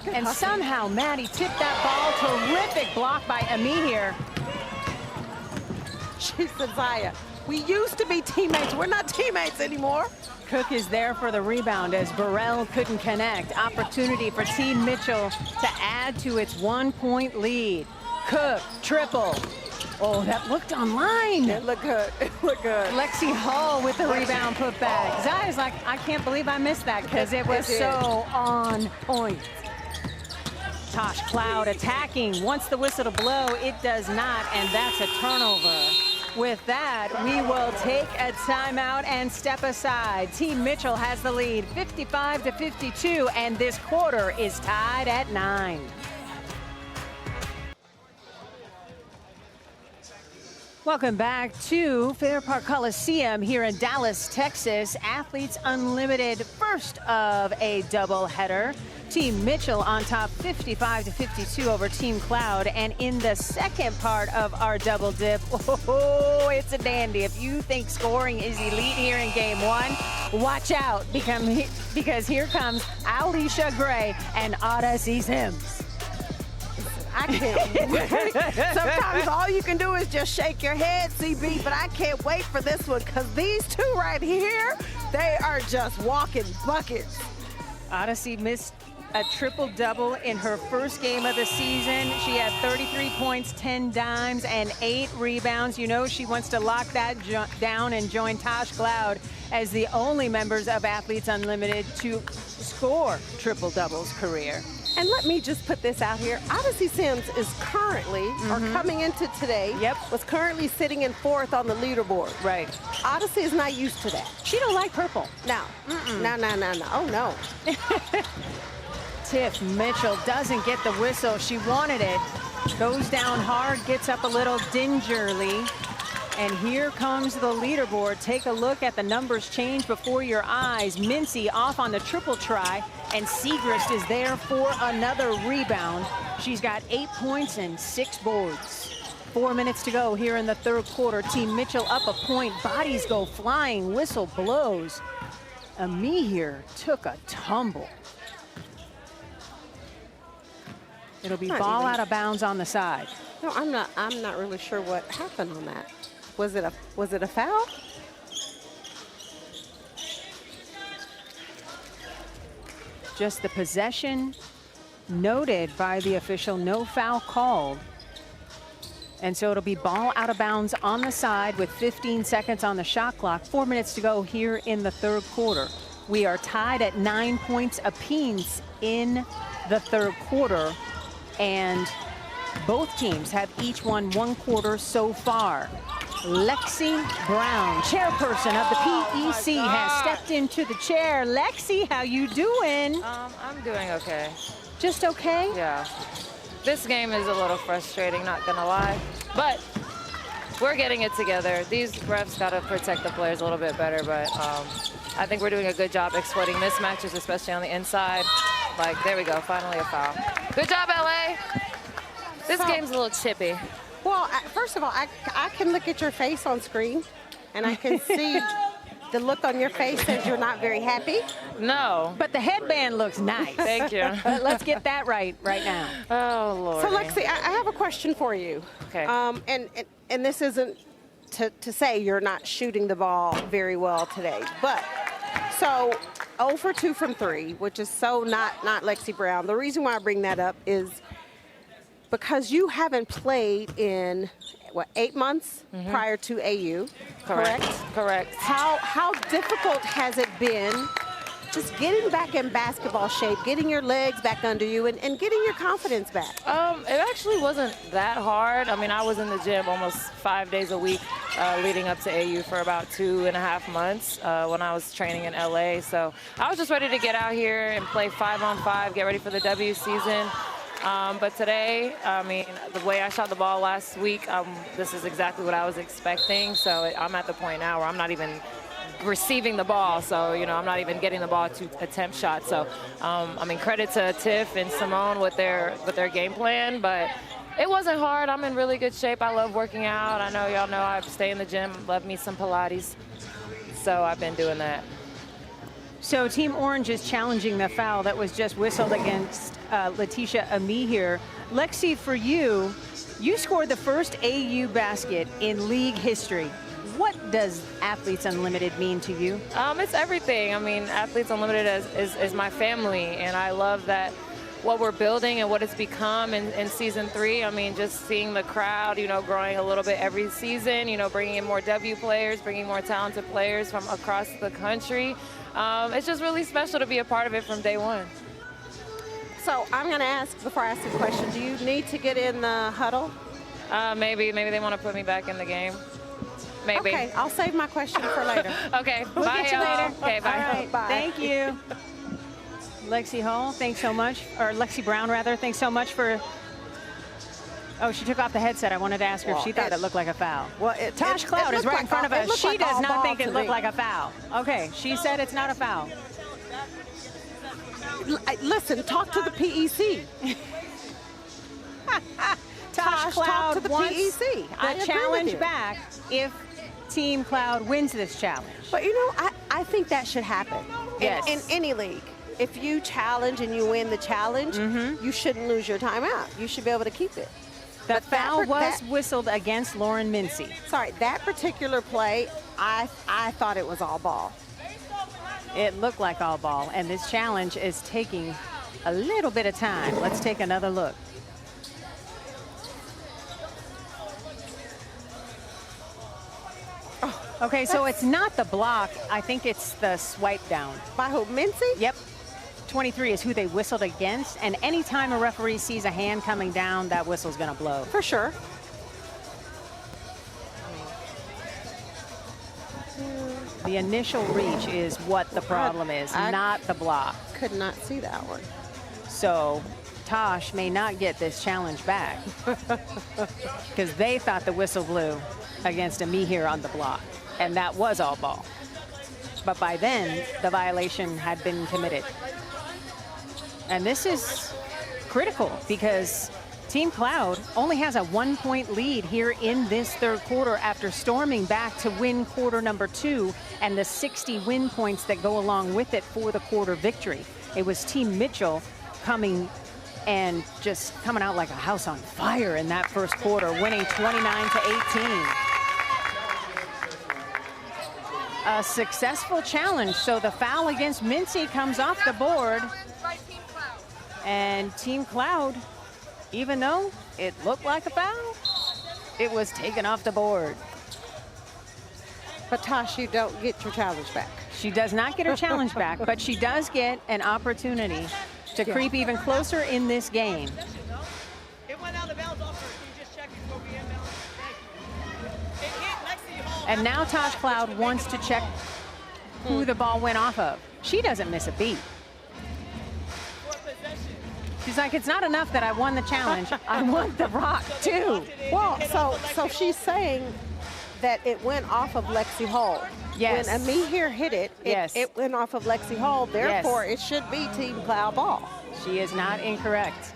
And somehow Maddie tipped that ball. Terrific block by Amihir. She said, Zia, we used to be teammates. We're not teammates anymore. Cook is there for the rebound as Burrell couldn't connect. Opportunity for Team Mitchell to add to its 1-point lead. Cook, triple. Oh, that looked online. It looked good. It looked good. Lexi Hull with the rebound put back. Zia's like, I can't believe I missed that because it was so on point. Tosh Cloud attacking. Once the whistle to blow, it does not, and that's a turnover. With that, we will take a timeout and step aside. Team Mitchell has the lead, 55-52, and this quarter is tied at 9. Welcome back to Fair Park Coliseum here in Dallas, Texas. Athletes Unlimited, first of a doubleheader. Team Mitchell on top 55-52 over Team Cloud. And in the second part of our double dip, oh, it's a dandy. If you think scoring is elite here in game 1, watch out because here comes Alicia Gray and Odyssey Sims. I can't wait. Sometimes all you can do is just shake your head, CB, but I can't wait for this one because these two right here, they are just walking buckets. Odyssey missed a triple-double in her first game of the season. She had 33 points, 10 dimes, and 8 rebounds. You know she wants to lock that down and join Tosh Cloud as the only members of Athletes Unlimited to score triple-doubles career. And let me just put this out here. Odyssey Sims is currently, or coming into today, was currently sitting in 4th on the leaderboard. Right. Odyssey is not used to that. She don't like purple. No. No. Oh, no. Tiff Mitchell doesn't get the whistle. She wanted it. Goes down hard, gets up a little gingerly. And here comes the leaderboard. Take a look at the numbers change before your eyes. Mincy off on the triple try, and Siegrist is there for another rebound. She's got 8 points and 6 boards. 4 minutes to go here in the third quarter. Team Mitchell up a point. Bodies go flying. Whistle blows. Amihere took a tumble. It'll be ball out of bounds on the side. No, I'm not really sure what happened on that. Was it a foul? Just the possession noted by the official, no foul called. And so it'll be ball out of bounds on the side with 15 seconds on the shot clock. 4 minutes to go here in the third quarter. We are tied at 9 points apiece in the third quarter, and both teams have each won 1 quarter so far. Lexi Brown, chairperson of the PEC, has stepped into the chair. Lexi, how you doing? I'm doing okay. Just okay? Yeah. This game is a little frustrating, not gonna lie, but we're getting it together. These refs gotta protect the players a little bit better, but I think we're doing a good job exploiting mismatches, especially on the inside. Like, there we go, finally a foul. Good job, LA. This game's a little chippy. Well, first of all, I can look at your face on screen, and I can see the look on your face says you're not very happy. No. But the headband looks nice. Thank you. Let's get that right now. Oh, Lord. So, Lexi, I have a question for you. Okay. And this isn't to say you're not shooting the ball very well today, but so 0 for 2 from 3, which is so not Lexi Brown. The reason why I bring that up is because you haven't played in, what, 8 months prior to AU, correct? Correct. How difficult has it been just getting back in basketball shape, getting your legs back under you, and getting your confidence back? It actually wasn't that hard. I mean, I was in the gym almost 5 days a week leading up to AU for about 2.5 months when I was training in LA. So I was just ready to get out here and play 5-on-5, get ready for the W season. But today, I mean, the way I shot the ball last week, this is exactly what I was expecting. So I'm at the point now where I'm not even receiving the ball. So, you know, I'm not even getting the ball to attempt shots. So, I mean, credit to Tiff and Simone with their game plan. But it wasn't hard. I'm in really good shape. I love working out. I know y'all know I stay in the gym, love me some Pilates. So I've been doing that. So Team Orange is challenging the foul that was just whistled against Letitia Amihere. Lexi, for you, you scored the first AU basket in league history. What does Athletes Unlimited mean to you? It's everything. I mean, Athletes Unlimited is my family, and I love that what we're building and what it's become in season 3. I mean, just seeing the crowd, you know, growing a little bit every season, you know, bringing in more W players, bringing more talented players from across the country. It's just really special to be a part of it from day one. So I'm going to ask, before I ask the question, do you need to get in the huddle? Maybe they want to put me back in the game. Maybe. Okay, I'll save my question for later. Okay, we'll bye, get you later. Okay, bye. All right, bye. Thank you. Lexi Hall, thanks so much, or Lexi Brown rather, thanks so much for, oh, she took off the headset. I wanted to ask her if she thought it looked like a foul. Well, Tosh Cloud is right in front of us. She does not think it looked like a foul. Okay, she said it's not a foul. Listen, talk to the PEC. Tosh Cloud talk to the wants PEC. I the agree challenge with you. back if Team Cloud wins this challenge. But you know, I think that should happen. Yes. In any league. If you challenge and you win the challenge, you shouldn't lose your timeout. You should be able to keep it. The foul was whistled against Lauren Mincy. Sorry, that particular play, I thought it was all ball. It looked like all ball, and this challenge is taking a little bit of time. Let's take another look. Okay, so it's not the block. I think it's the swipe down. By who, Mincy? Yep. 23 is who they whistled against, and anytime a referee sees a hand coming down, that whistle's gonna blow. For sure. The initial reach is what the problem is, not the block. Could not see that one. So Tosh may not get this challenge back because they thought the whistle blew. against Amihere on the block, and that was all ball. But by then, the violation had been committed. And this is critical because Team Cloud only has a 1-point lead here in this third quarter after storming back to win quarter number 2 and the 60 win points that go along with it for the quarter victory. It was Team Mitchell coming and just coming out like a house on fire in that first quarter, winning 29-18. A successful challenge, so the foul against Mincy comes off the board. And Team Cloud, even though it looked like a foul, it was taken off the board. But Tosh, you don't get your challenge back. She does not get her challenge back, but she does get an opportunity to creep even closer in this game. It went out of bounds officer. Can you just check it before we inbound? Thank you. It hit Lexi Hall. And now Tosh Cloud wants to check who the ball went off of. She doesn't miss a beat. She's like, it's not enough that I won the challenge. I want the rock too. Well, so she's saying that it went off of Lexi Hall. Yes. When Amihere hit it, it went off of Lexi Hall. Therefore, it should be Team Cloud ball. She is not incorrect.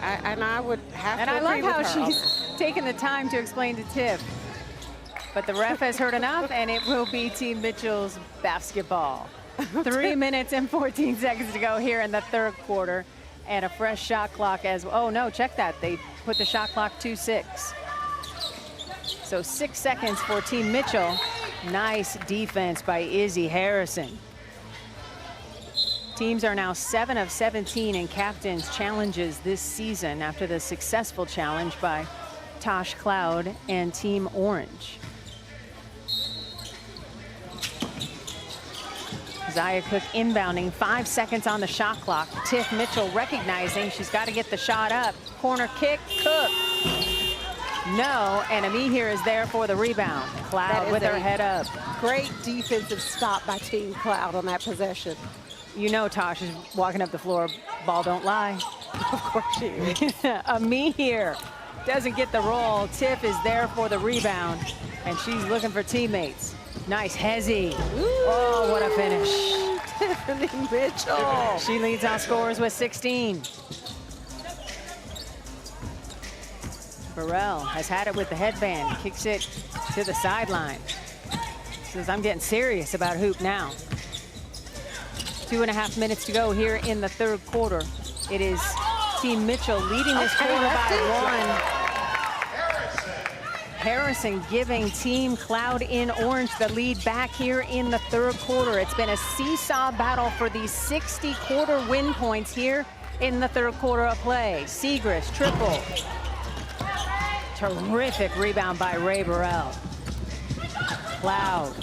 I would have and to I agree love with how her she's taken the time to explain to Tiff. But the ref has heard enough, and it will be Team Mitchell's basketball. 3 minutes and 14 seconds to go here in the third quarter, and a fresh shot clock as well. Oh no, check that. They put the shot clock to 6. So 6 seconds for Team Mitchell. Nice defense by Izzy Harrison. Teams are now 7 of 17 in captain's challenges this season after the successful challenge by Tosh Cloud and Team Orange. Zaya Cook inbounding, 5 seconds on the shot clock. Tiff Mitchell recognizing she's got to get the shot up. Corner kick, Cook. No, and Amihere is there for the rebound. Cloud with her head up. Great defensive stop by Team Cloud on that possession. You know Tosh is walking up the floor, ball don't lie. Of course she is. Amihere doesn't get the roll. Tiff is there for the rebound, and she's looking for teammates. Nice hezzy. Oh, what a finish. Tiffany Mitchell. She leads our scores with 16. Burrell has had it with the headband, kicks it to the sideline. Says, I'm getting serious about hoop now. 2.5 minutes to go here in the third quarter. It is Team Mitchell leading this quarter by 1. Harrison giving Team Cloud in Orange the lead back here in the third quarter. It's been a seesaw battle for these 60 quarter win points here in the third quarter of play. Segrist triple. Terrific rebound by Ray Burrell. Cloud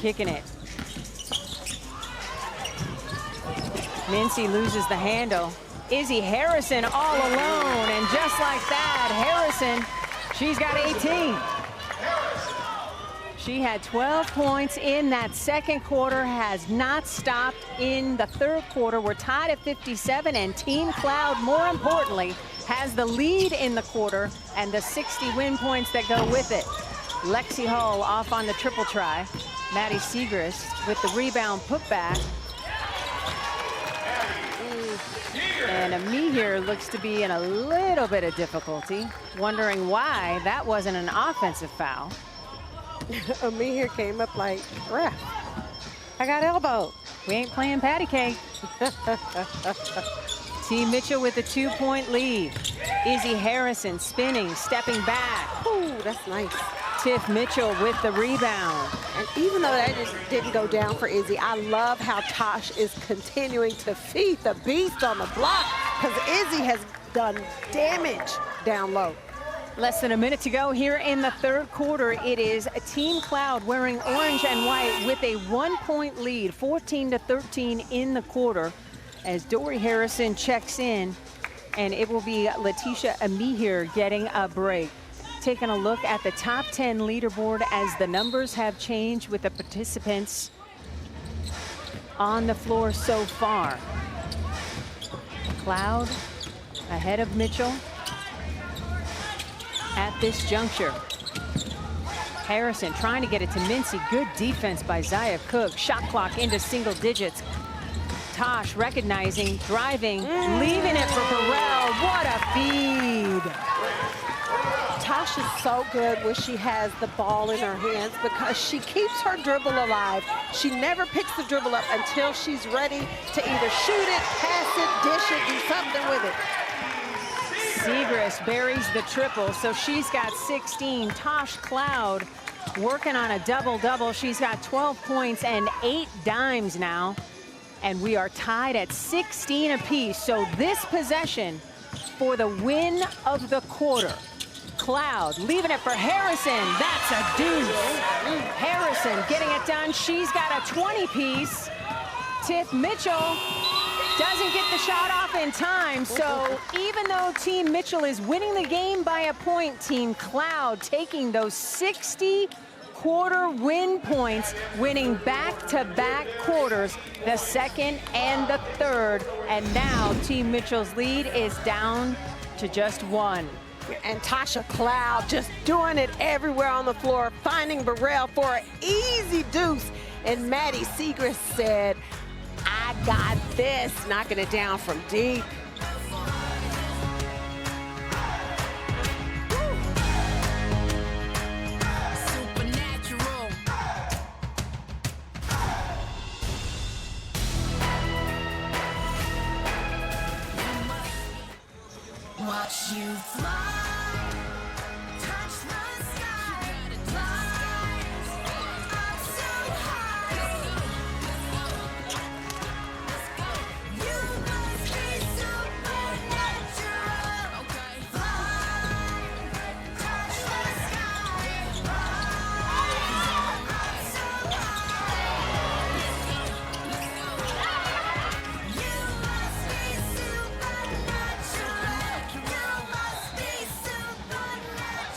kicking it. Mincy loses the handle. Izzy Harrison all alone, and just like that, Harrison, she's got 18. She had 12 points in that second quarter, has not stopped in the third quarter. We're tied at 57, and Team Cloud, more importantly, has the lead in the quarter and the 60 win points that go with it. Lexi Hall off on the triple try. Maddie Segrist with the rebound putback. And Amihere looks to be in a little bit of difficulty, wondering why that wasn't an offensive foul. Amihere came up like, ref, I got elbowed. We ain't playing patty cake. Team Mitchell with a 2-point lead. Izzy Harrison spinning, stepping back. Ooh, that's nice. Tiff Mitchell with the rebound. And even though that just didn't go down for Izzy, I love how Tosh is continuing to feed the beast on the block, because Izzy has done damage down low. Less than a minute to go here in the third quarter. It is a Team Cloud wearing orange and white with a 1-point lead, 14-13 in the quarter, as Dory Harrison checks in, and it will be Letitia Amihere getting a break. Taking a look at the top 10 leaderboard as the numbers have changed with the participants on the floor so far. Cloud ahead of Mitchell. at this juncture. Harrison trying to get it to Mincy. Good defense by Zia Cook. Shot clock into single digits. Tosh recognizing, driving, leaving it for Burrell. What a feed. Tosh is so good when she has the ball in her hands because she keeps her dribble alive. She never picks the dribble up until she's ready to either shoot it, pass it, dish it, do something with it. Siegrist buries the triple, so she's got 16. Tosh Cloud working on a double-double. She's got 12 points and 8 dimes now. And we are tied at 16 apiece. So this possession for the win of the quarter. Cloud leaving it for Harrison. That's a deuce. Harrison getting it done. She's got a 20-piece. Tiff Mitchell doesn't get the shot off in time. So even though Team Mitchell is winning the game by a point, Team Cloud taking those 60 quarter win points, winning back-to-back quarters, the second and the third. And now Team Mitchell's lead is down to just 1. And Tasha Cloud just doing it everywhere on the floor, finding Burrell for an easy deuce. And Maddie Siegrist said, I got this, knocking it down from deep. Watch you fly, touch the sky, rise up so high. You must be supernatural. Okay. Fly, touch the sky, rise up so high. You must be supernatural.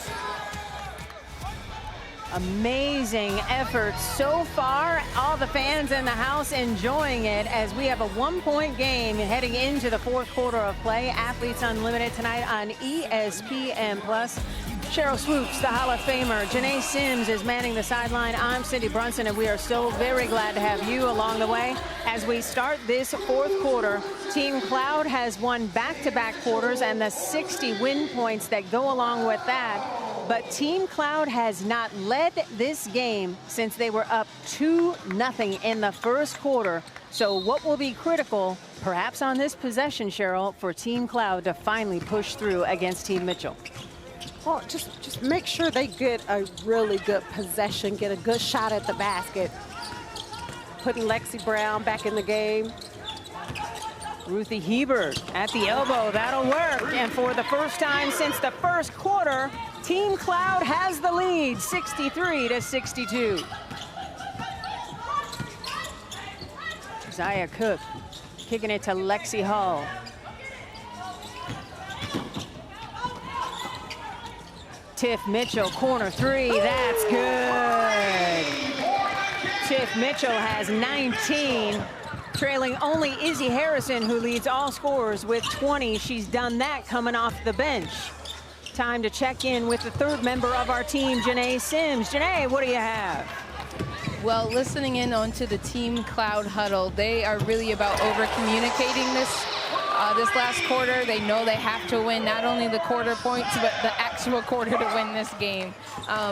Amazing effort so far. All the fans in the house enjoying it as we have a 1-point game heading into the fourth quarter of play. Athletes Unlimited tonight on ESPN+. Cheryl Swoops, the Hall of Famer. Janae Sims is manning the sideline. I'm Cindy Brunson, and we are so very glad to have you along the way. As we start this fourth quarter, Team Cloud has won back-to-back quarters and the 60 win points that go along with that. But Team Cloud has not led this game since they were up 2-0 in the first quarter. So what will be critical, perhaps on this possession, Cheryl, for Team Cloud to finally push through against Team Mitchell? Well, just make sure they get a really good possession, get a good shot at the basket. Putting Lexi Brown back in the game. Ruthie Hebert at the elbow, that'll work. And for the first time since the first quarter, Team Cloud has the lead, 63-62. Zia Cook kicking it to Lexi Hall. Tiff Mitchell, corner three, that's good. Tiff Mitchell has 19, trailing only Izzy Harrison, who leads all scorers with 20. She's done that coming off the bench. Time to check in with the third member of our team, Janae Sims. Janae, what do you have? Well, listening in onto the Team Cloud huddle, they are really about over-communicating this last quarter. They know they have to win not only the quarter points, but the actual quarter to win this game.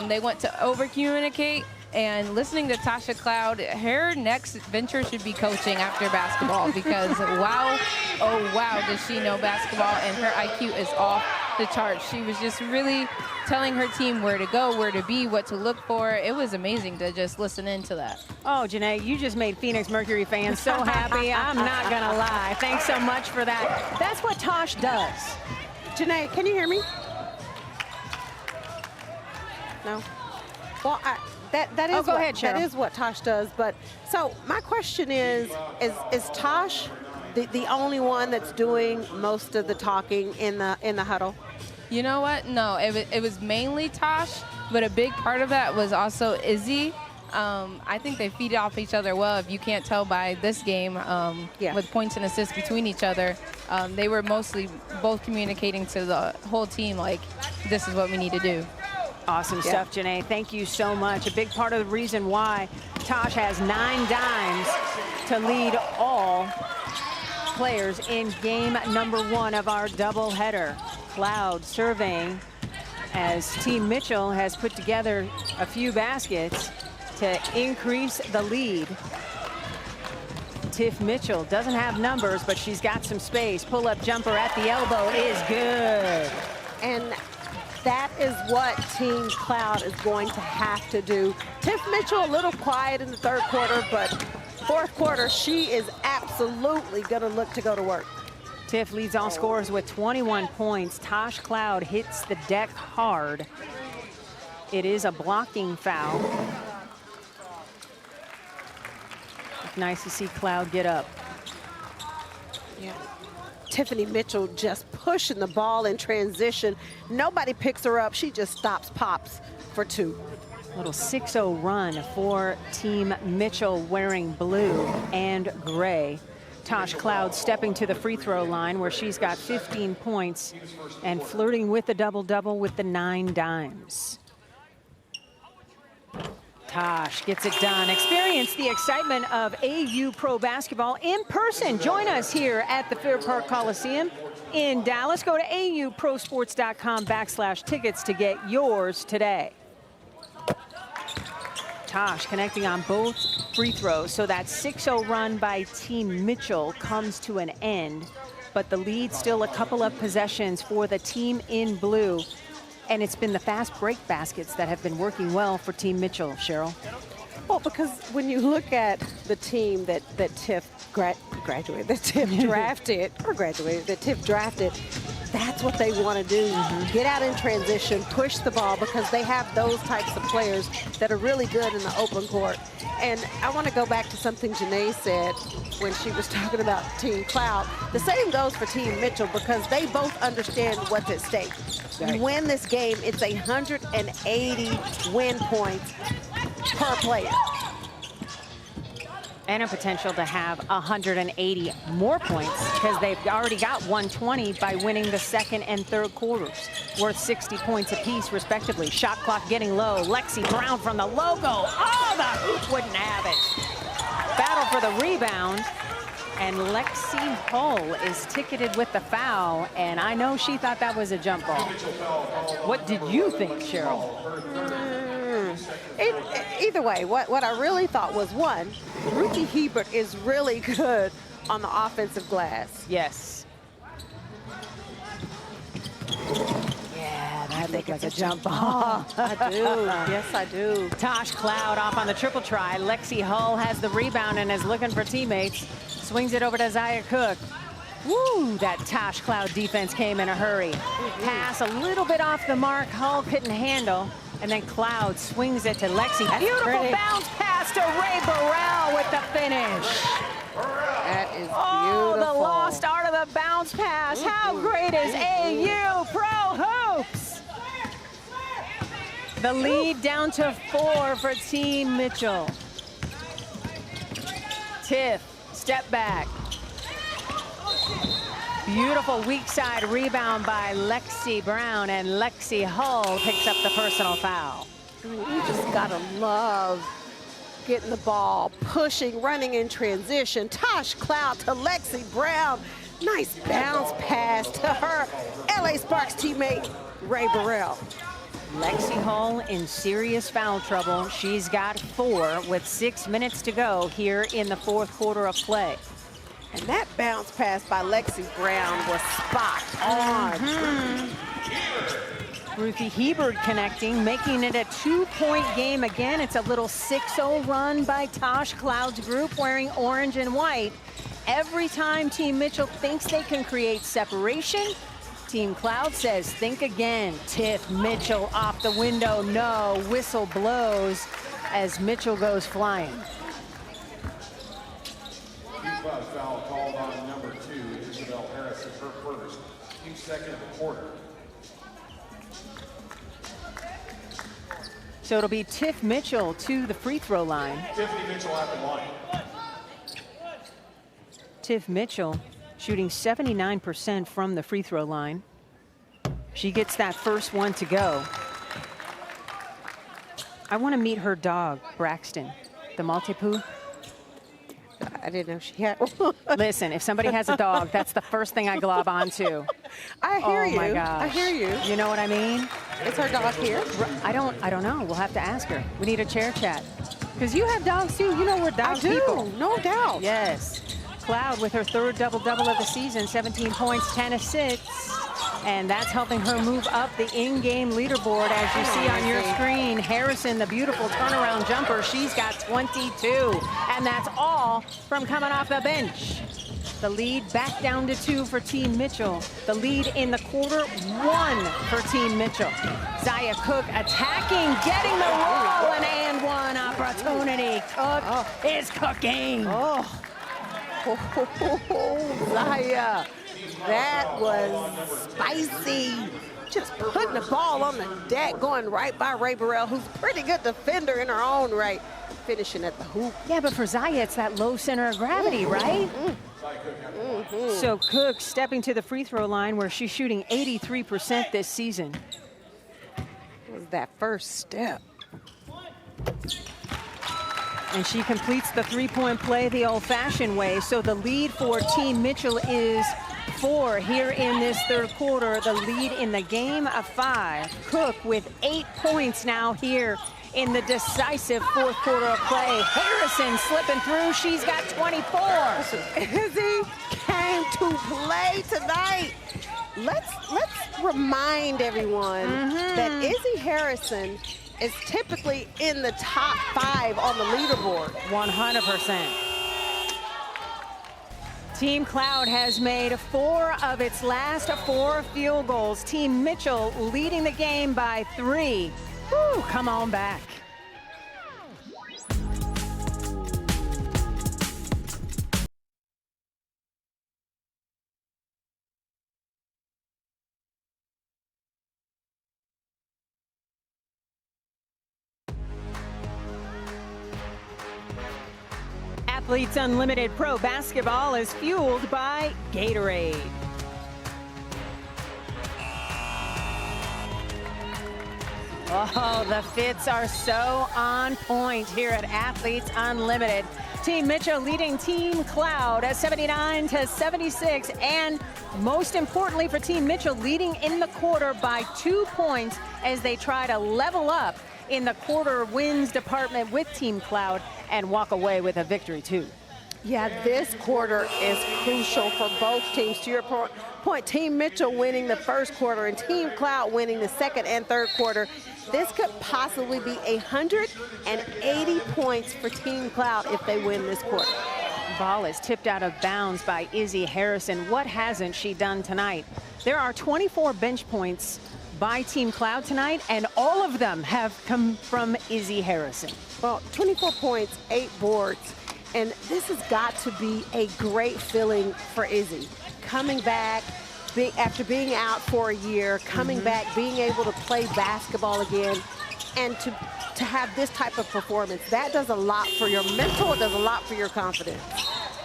They want to over-communicate. And listening to Tasha Cloud, her next venture should be coaching after basketball because wow, oh wow, does she know basketball, and her IQ is off the charts. She was just really telling her team where to go, where to be, what to look for. It was amazing to just listen into that. Oh, Janae, you just made Phoenix Mercury fans so happy. I'm not going to lie. Thanks so much for that. That's what Tosh does. Janae, can you hear me? No? Well, that is go ahead, Cheryl. That is what Tosh does. But so my question is Tosh the only one that's doing most of the talking in the huddle? You know what? No, it was mainly Tosh, but a big part of that was also Izzy. I think they feed off each other well. If you can't tell by this game, with points and assists between each other, they were mostly both communicating to the whole team, like, this is what we need to do. Awesome stuff, Janae. Thank you so much. A big part of the reason why Tosh has 9 dimes to lead all players in game number 1 of our doubleheader. Cloud surveying as Team Mitchell has put together a few baskets to increase the lead. Tiff Mitchell doesn't have numbers, but she's got some space. Pull-up jumper at the elbow is good. And that is what Team Cloud is going to have to do. Tiff Mitchell a little quiet in the 3rd quarter, but 4th quarter, she is absolutely going to look to go to work. Tiff leads all scorers with 21 points. Tosh Cloud hits the deck hard. It is a blocking foul. Nice to see Cloud get up. Yeah. Tiffany Mitchell just pushing the ball in transition. Nobody picks her up. She just stops, pops for 2. Little 6-0 run for Team Mitchell wearing blue and gray. Tosh Cloud stepping to the free throw line where she's got 15 points and flirting with the double-double with the 9 dimes. Tosh gets it done. Experience the excitement of AU Pro Basketball in person. Join us here at the Fair Park Coliseum in Dallas. Go to auprosports.com/tickets to get yours today. Tosh connecting on both free throws, so that 6-0 run by Team Mitchell comes to an end, but the lead still a couple of possessions for the team in blue. And it's been the fast break baskets that have been working well for Team Mitchell, Cheryl. Well, because when you look at the team that Tiff graduated, that Tiff drafted, or graduated, that Tiff drafted, that's what they want to do. Get out in transition, push the ball, because they have those types of players that are really good in the open court. And I want to go back to something Janae said when she was talking about Team Cloud. The same goes for Team Mitchell, because they both understand what's at stake. You win this game, it's 180 win points per player. And a potential to have 180 more points because they've already got 120 by winning the 2nd and 3rd quarters, worth 60 points apiece, respectively. Shot clock getting low. Lexi Brown from the logo. Oh, the hoop wouldn't have it. Battle for the rebound. And Lexi Hull is ticketed with the foul, and I know she thought that was a jump ball. What did you think, Cheryl? Either way, what I really thought was, one, Ruthie Hebert is really good on the offensive glass. Yes. Yeah, that looked like a jump ball. I do. Yes, I do. Tosh Cloud off on the triple try. Lexi Hull has the rebound and is looking for teammates. Swings it over to Zaya Cook. Woo, that Tosh Cloud defense came in a hurry. Pass a little bit off the mark. Hull couldn't handle. And then Cloud swings it to Lexi. Beautiful bounce pass to Ray Burrell with the finish. That is beautiful. Oh, the lost art of the bounce pass. How great is AU Pro Hoops? The lead down to 4 for Team Mitchell. Tiff, step back. Beautiful weak side rebound by Lexi Brown, and Lexi Hull picks up the personal foul. You just gotta love getting the ball, pushing, running in transition. Tosh Cloud to Lexi Brown. Nice bounce pass to her LA Sparks teammate, Ray Burrell. Lexi Hull in serious foul trouble. She's got 4 with 6 minutes to go here in the 4th quarter of play. And that bounce pass by Lexi Brown was spot on. Ruthie Hebert connecting, making it a 2-point game again. It's a little 6-0 run by Tosh Cloud's group wearing orange and white. Every time Team Mitchell thinks they can create separation, Team Cloud says, think again. Tiff Mitchell off the window, no. Whistle blows as Mitchell goes flying. Cloud foul called on number 2, Isabel Harris, at her first. 2 seconds of the quarter. So it'll be Tiff Mitchell to the free throw line. Tiffany Mitchell at the line. Tiff Mitchell shooting 79% from the free throw line. She gets that first one to go. I want to meet her dog, Braxton, the Maltipoo. I didn't know she had. Listen, if somebody has a dog, that's the first thing I glob onto. I hear you. Oh my gosh. I hear you. You know what I mean? Is her dog here? I don't know. We'll have to ask her. We need a chair chat. Because you have dogs too. You know we're dog I do, people. no doubt. Yes. Cloud with her third double-double of the season, 17 points, 10 assists. And that's helping her move up the in-game leaderboard, as you see on your screen. Harrison, the beautiful turnaround jumper, she's got 22. And that's all from coming off the bench. The lead back down to 2 for Team Mitchell. The lead in the quarter, 1 for Team Mitchell. Zaya Cook attacking, getting the roll, and one opportunity. Cook is cooking. Zaya, that was spicy. Just putting the ball on the deck, going right by Ray Burrell, who's a pretty good defender in her own right, finishing at the hoop. Yeah, but for Zaya, it's that low center of gravity, right? So Cook stepping to the free throw line where she's shooting 83% this season. Was that first step. And she completes the three-point play the old-fashioned way. So the lead for Team Mitchell is 4 here in this third quarter. The lead in the game of 5. Cook with 8 points now here in the decisive fourth quarter of play. Harrison slipping through. She's got 24. Izzy came to play tonight. Let's remind everyone that Izzy Harrison is typically in the top 5 on the leaderboard. 100%. Team Cloud has made 4 of its last 4 field goals. Team Mitchell leading the game by 3. Woo, come on back. Athletes Unlimited Pro Basketball is fueled by Gatorade. Oh, the fits are so on point here at Athletes Unlimited. Team Mitchell leading Team Cloud at 79-76, and most importantly for Team Mitchell, leading in the quarter by 2 points as they try to level up in the quarter wins department with Team Cloud and walk away with a victory too. Yeah, this quarter is crucial for both teams. To your point, Team Mitchell winning the first quarter and Team Cloud winning the second and third quarter. This could possibly be 180 points for Team Cloud if they win this quarter. Ball is tipped out of bounds by Izzy Harrison. What hasn't she done tonight? There are 24 bench points by Team Cloud tonight, and all of them have come from Izzy Harrison. Well, 24 points, 8 boards, and this has got to be a great feeling for Izzy. Coming back, after being out for a year, coming back, being able to play basketball again, and to have this type of performance, that does a lot for your mental, it does a lot for your confidence.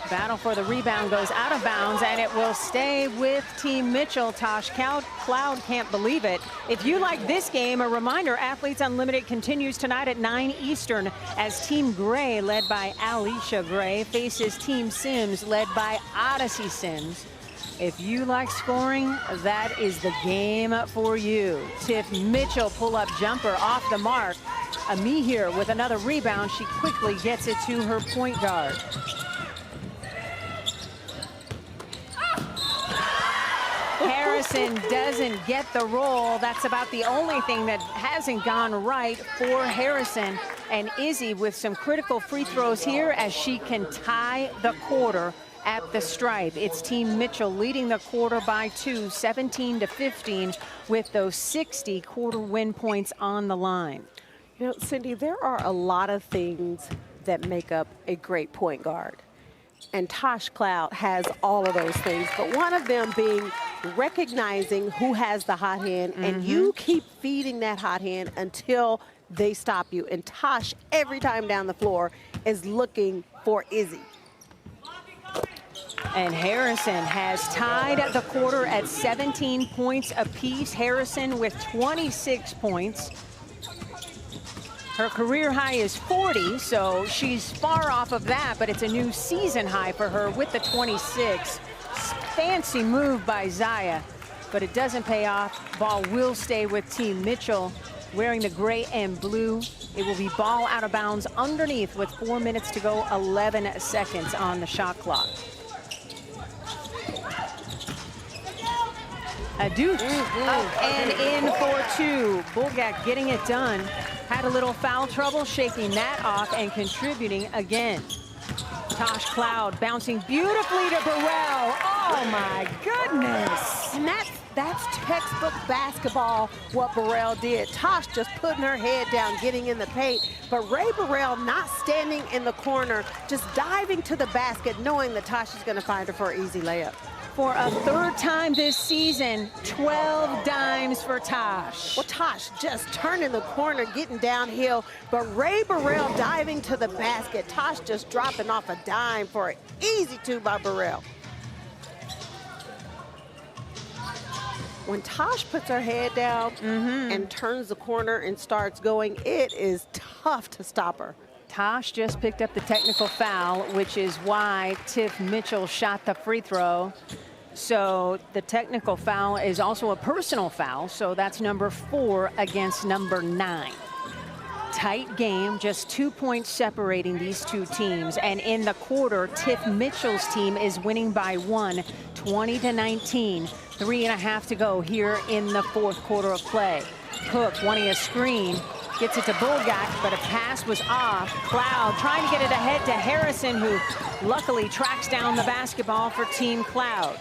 Battle for the rebound goes out of bounds, and it will stay with Team Mitchell. Tosh Cloud can't believe it. If you like this game, a reminder, Athletes Unlimited continues tonight at 9 Eastern as Team Gray, led by Alicia Gray, faces Team Sims, led by Odyssey Sims. If you like scoring, that is the game for you. Tiff Mitchell pull-up jumper off the mark. Amihir with another rebound. She quickly gets it to her point guard. Harrison doesn't get the roll. That's about the only thing that hasn't gone right for Harrison. And Izzy with some critical free throws here as she can tie the quarter at the stripe. It's Team Mitchell leading the quarter by 2, 17-15, with those 60 quarter win points on the line. You know, Cindy, there are a lot of things that make up a great point guard. And Tosh Cloud has all of those things, but one of them being recognizing who has the hot hand, and you keep feeding that hot hand until they stop you. And Tosh, every time down the floor, is looking for Izzy. And Harrison has tied the quarter at 17 points apiece. Harrison with 26 points. Her career high is 40, so she's far off of that, but it's a new season high for her with the 26. Fancy move by Zaya, but it doesn't pay off. Ball will stay with Team Mitchell, wearing the gray and blue. It will be ball out of bounds underneath with 4 minutes to go, 11 seconds on the shot clock. Adu up and in for two. Bulgak getting it done. Had a little foul trouble, shaking that off and contributing again. Tosh Cloud bouncing beautifully to Burrell. Oh my goodness. And that's textbook basketball, what Burrell did. Tosh just putting her head down, getting in the paint. But Ray Burrell not standing in the corner, just diving to the basket, knowing that Tosh is going to find her for an easy layup. For a third time this season, 12 dimes for Tosh. Well, Tosh just turning the corner, getting downhill, but Ray Burrell diving to the basket. Tosh just dropping off a dime for an easy two by Burrell. When Tosh puts her head down and turns the corner and starts going, it is tough to stop her. Tosh just picked up the technical foul, which is why Tiff Mitchell shot the free throw. So the technical foul is also a personal foul, so that's number 4 against number 9. Tight game, just 2 points separating these two teams. And in the quarter, Tiff Mitchell's team is winning by 1, 20-19. 3.5 to go here in the fourth quarter of play. Cook wanting a screen. Gets it to Bulgak, but a pass was off. Cloud trying to get it ahead to Harrison, who luckily tracks down the basketball for Team Cloud.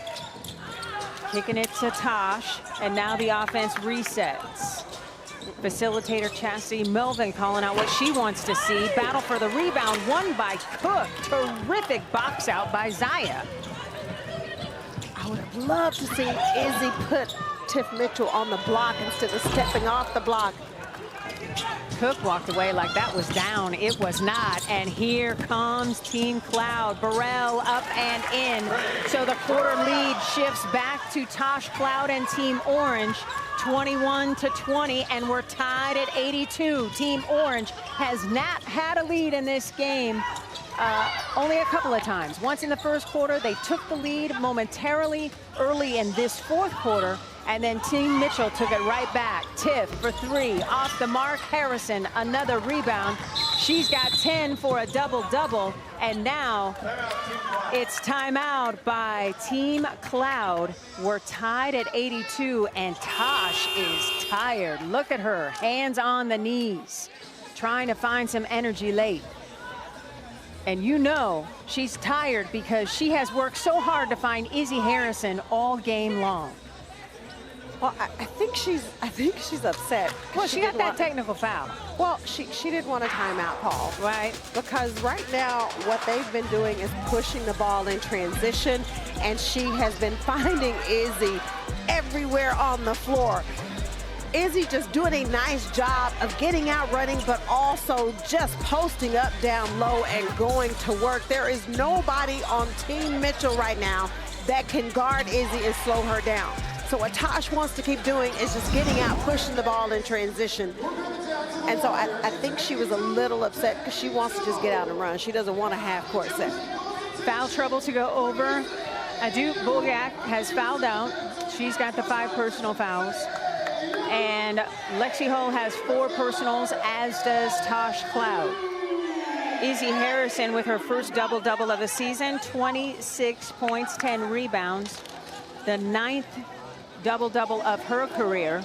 Kicking it to Tosh, and now the offense resets. Facilitator Chastity Melvin calling out what she wants to see. Battle for the rebound, won by Cook. Terrific box out by Zaya. I would have loved to see Izzy put Tiff Mitchell on the block instead of stepping off the block. Cook walked away like that was down. It was not. And here comes Team Cloud. Burrell up and in. So the quarter lead shifts back to Tosh Cloud and Team Orange. 21-20, and we're tied at 82. Team Orange has not had a lead in this game only a couple of times. Once in the first quarter, they took the lead momentarily early in this fourth quarter, and then Team Mitchell took it right back. Tiff for 3, off the mark. Harrison, another rebound. She's got 10 for a double-double, and now it's timeout by Team Cloud. We're tied at 82, and Tosh is tired. Look at her, hands on the knees, trying to find some energy late. And you know she's tired because she has worked so hard to find Izzy Harrison all game long. Well, I think she's upset. Well, she got that technical foul. Well, she didn't want a timeout call. Right. Because right now, what they've been doing is pushing the ball in transition, and she has been finding Izzy everywhere on the floor. Izzy just doing a nice job of getting out running, but also just posting up down low and going to work. There is nobody on Team Mitchell right now that can guard Izzy and slow her down. So what Tosh wants to keep doing is just getting out, pushing the ball in transition. And so I think she was a little upset because she wants to just get out and run. She doesn't want a half-court set. Foul trouble to go over. Adu Bulgak has fouled out. She's got the 5 personal fouls. And Lexi Hull has 4 personals, as does Tosh Cloud. Izzy Harrison with her first double-double of the season, 26 points, 10 rebounds. The 9th double-double of her career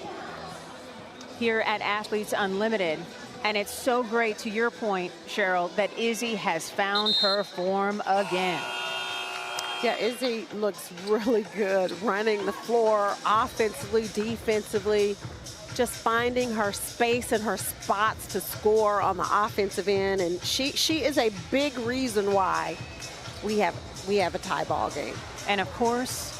here at Athletes Unlimited. And it's so great, to your point, Cheryl, that Izzy has found her form again. Yeah, Izzy looks really good running the floor offensively, defensively, just finding her space and her spots to score on the offensive end. And she is a big reason why we have a tie ball game. And of course,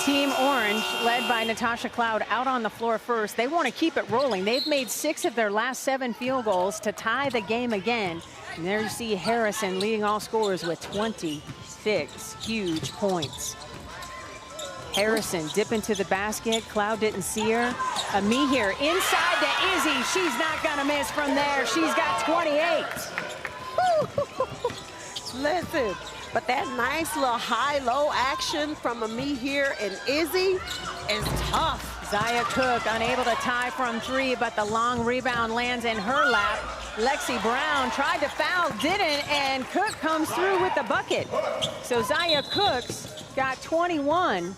Team Orange, led by Natasha Cloud, out on the floor first. They want to keep it rolling. They've made 6 of their last 7 field goals to tie the game again. And there you see Harrison leading all scorers with 26 huge points. Harrison dipping to the basket. Cloud didn't see her. Amihere inside to Izzy. She's not going to miss from there. She's got 28. Listen, but that nice little high-low action from Amihere and Izzy is tough. Zaya Cook unable to tie from 3, but the long rebound lands in her lap. Lexi Brown tried to foul, didn't, and Cook comes through with the bucket. So Zaya Cook's got 21.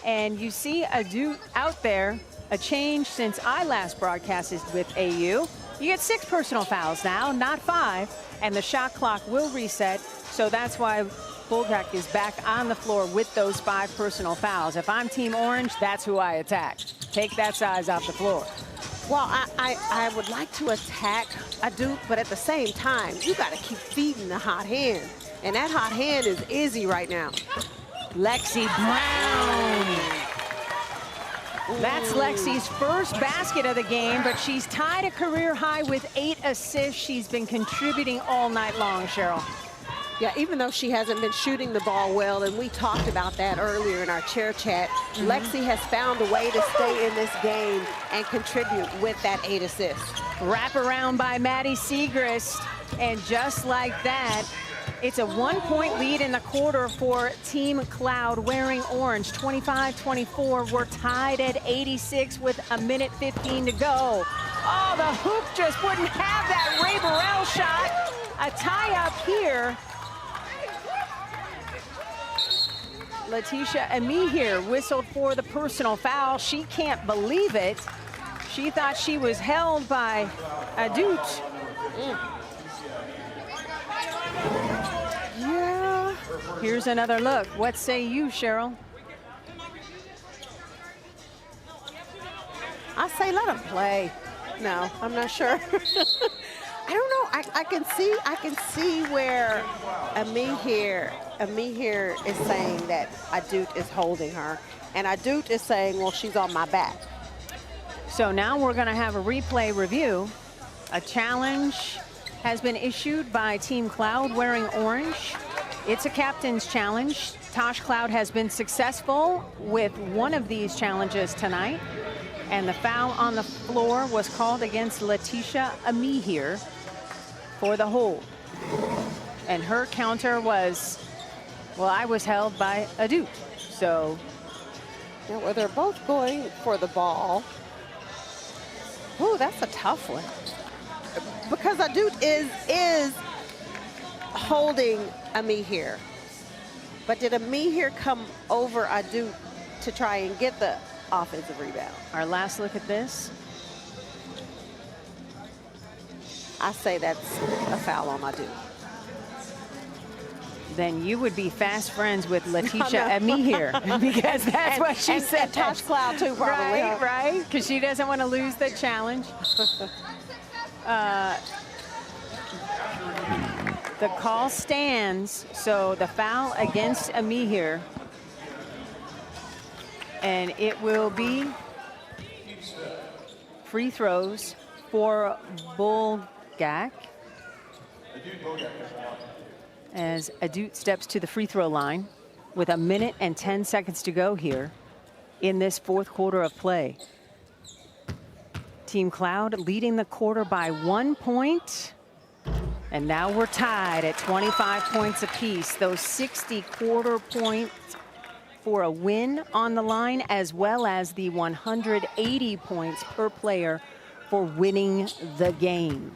And you see Adut out there, a change since I last broadcasted with AU. You get 6 personal fouls now, not 5, and the shot clock will reset. So that's why Bulgak is back on the floor with those 5 personal fouls. If I'm Team Orange, that's who I attack. Take that size off the floor. Well, I would like to attack Adut, but at the same time, you got to keep feeding the hot hand. And that hot hand is Izzy right now. Lexi Brown. That's Lexi's first basket of the game, but she's tied a career high with 8 assists. She's been contributing all night long, Cheryl. Yeah, even though she hasn't been shooting the ball well, and we talked about that earlier in our chair chat, Lexi has found a way to stay in this game and contribute with that 8 assists. Wrap around by Maddie Siegrist, and just like that, it's a 1-point lead in the quarter for Team Cloud wearing orange. 25-24. We're tied at 86 with a minute 15 to go. Oh, the hoop just wouldn't have that Ray Burrell shot. A tie up here. Letitia Amihere whistled for the personal foul. She can't believe it. She thought she was held by Adut. Yeah. Here's another look. What say you, Cheryl? I say let him play. No, I'm not sure. I don't know. I can see where Amihere is saying that Adut is holding her, and Adut is saying, well, she's on my back. So now we're going to have a replay review. A challenge has been issued by Team Cloud wearing orange. It's a captain's challenge. Tosh Cloud has been successful with one of these challenges tonight, and the foul on the floor was called against Letitia Amihere for the hold. And her counter was, well, I was held by Adut. So now, where they're both going for the ball. Ooh, that's a tough one. Because Adut is holding Amihere. But did Amihere come over Adut to try and get the offensive rebound? Our last look at this. I say that's a foul on Adut. Then you would be fast friends with Letitia Amihere, because that's what she said. And Tosh Cloud too, probably. Right, because she doesn't want to lose the challenge. The call stands, so the foul against Amihere, and it will be free throws for Bulgak as Adut steps to the free throw line with a minute and 10 seconds to go here in this 4th quarter of play. Team Cloud leading the quarter by 1 point. And now we're tied at 25 points apiece. Those 60 quarter points for a win on the line, as well as the 180 points per player for winning the game.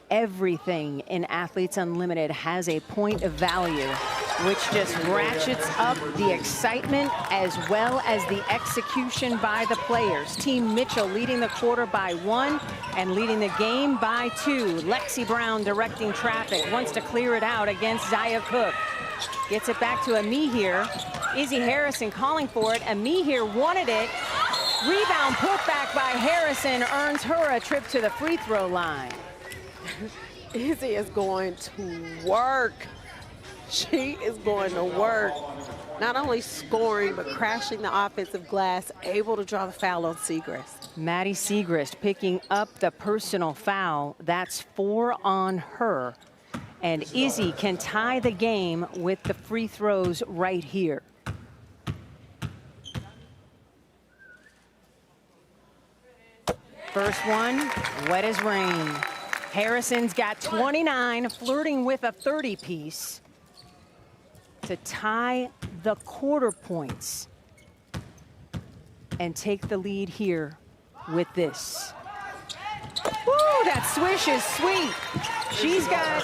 Everything in Athletes Unlimited has a point of value, which just ratchets up the excitement as well as the execution by the players. Team Mitchell leading the quarter by 1 and leading the game by 2. Lexi Brown directing traffic, wants to clear it out against Zaya Cook. Gets it back to Amihere. Izzy Harrison calling for it. Amihere wanted it. Rebound put back by Harrison earns her a trip to the free throw line. Izzy is going to work. She is going to work, not only scoring, but crashing the offensive glass, able to draw the foul on Siegrist. Maddie Siegrist picking up the personal foul. That's 4 on her. And Izzy can tie the game with the free throws right here. First one, wet as rain. Harrison's got 29, flirting with a 30-piece to tie the quarter points and take the lead here with this. Woo, that swish is sweet. She's got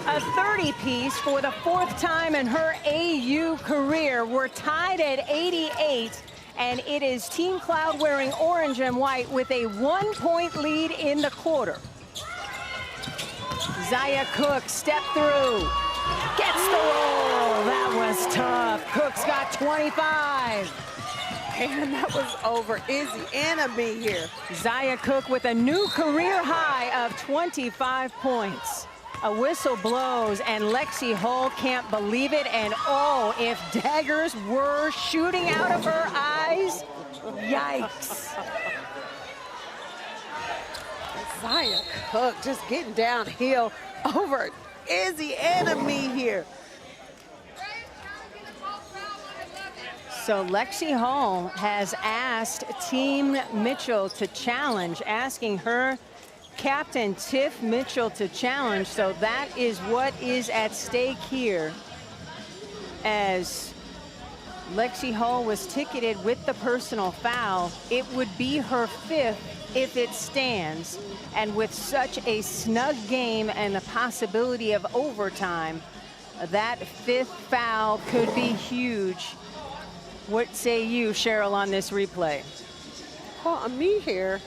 a 30-piece for the 4th time in her AU career. We're tied at 88. And it is Team Cloud wearing orange and white with a 1-point lead in the quarter. Zaya Cook step through, gets the roll. That was tough. Cook's got 25. And that was over Izzy and Ami here. Zaya Cook with a new career high of 25 points. A whistle blows and Lexi Hull can't believe it. And oh, if daggers were shooting out of her eyes, yikes. Zaya Cook just getting downhill over Izzy and Ami here. So Lexi Hull has asked Team Mitchell to challenge, asking her captain Tiff Mitchell to challenge. So that is what is at stake here, as Lexi Hull was ticketed with the personal foul. It would be her 5th if it stands, and with such a snug game and the possibility of overtime, that 5th foul could be huge. What say you, Cheryl, on this replay? Well, Ami here,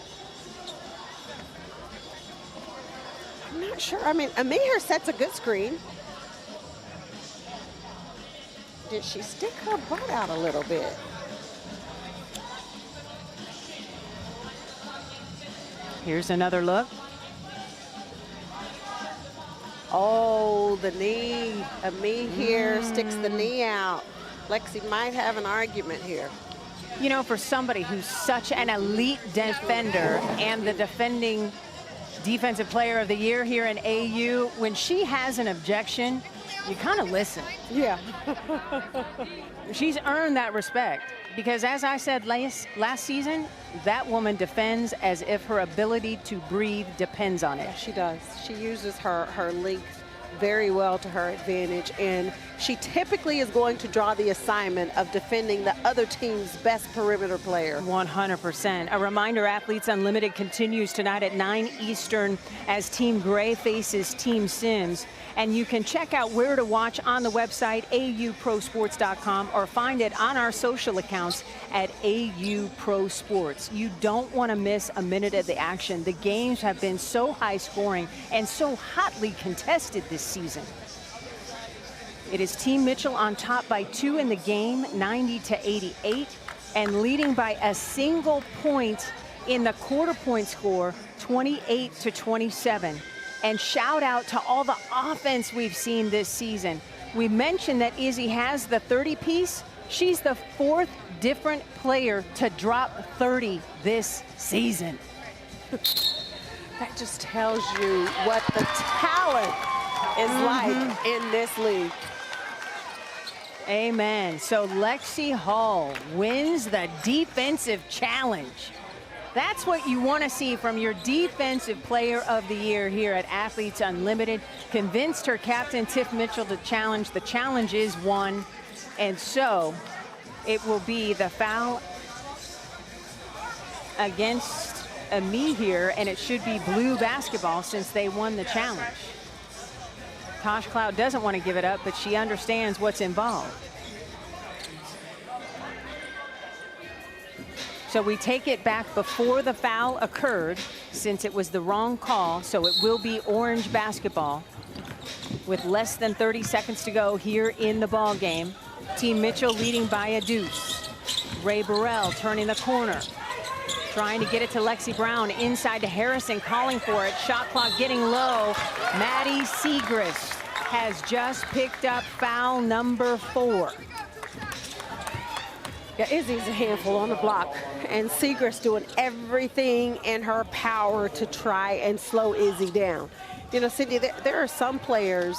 I'm not sure. I mean, Ami here sets a good screen. Did she stick her butt out a little bit? Here's another look. Oh, the knee. Ami here sticks the knee out. Lexi might have an argument here. You know, for somebody who's such an elite defender and the defending Defensive Player of the Year here in AU, when she has an objection, you kind of listen. Yeah. She's earned that respect because, as I said last season, that woman defends as if her ability to breathe depends on it. Yeah, she does. She uses her length very well to her advantage, and she typically is going to draw the assignment of defending the other team's best perimeter player. 100%. A reminder, Athletes Unlimited continues tonight at 9 Eastern as Team Gray faces Team Sims. And you can check out where to watch on the website, auprosports.com, or find it on our social accounts at AU Pro Sports. You don't want to miss a minute of the action. The games have been so high scoring and so hotly contested this season. It is Team Mitchell on top by 2 in the game, 90-88, and leading by a single point in the quarter point score, 28-27. And shout out to all the offense we've seen this season. We mentioned that Izzy has the 30-piece. She's the 4th different player to drop 30 this season. That just tells you what the talent is like in this league. Amen. So Lexi Hull wins the defensive challenge. That's what you want to see from your Defensive Player of the Year here at Athletes Unlimited. Convinced her captain, Tiff Mitchell, to challenge. The challenge is won. And so it will be the foul against Ami here, and it should be blue basketball since they won the challenge. Tosh Cloud doesn't want to give it up, but she understands what's involved. So we take it back before the foul occurred, since it was the wrong call, so it will be orange basketball with less than 30 seconds to go here in the ball game. Team Mitchell leading by a deuce. Ray Burrell turning the corner, trying to get it to Lexi Brown, inside to Harrison, calling for it. Shot clock getting low. Maddie Siegrist has just picked up foul number 4. Yeah, Izzy's a handful on the block, and Seagrass doing everything in her power to try and slow Izzy down. You know, Cindy, there are some players,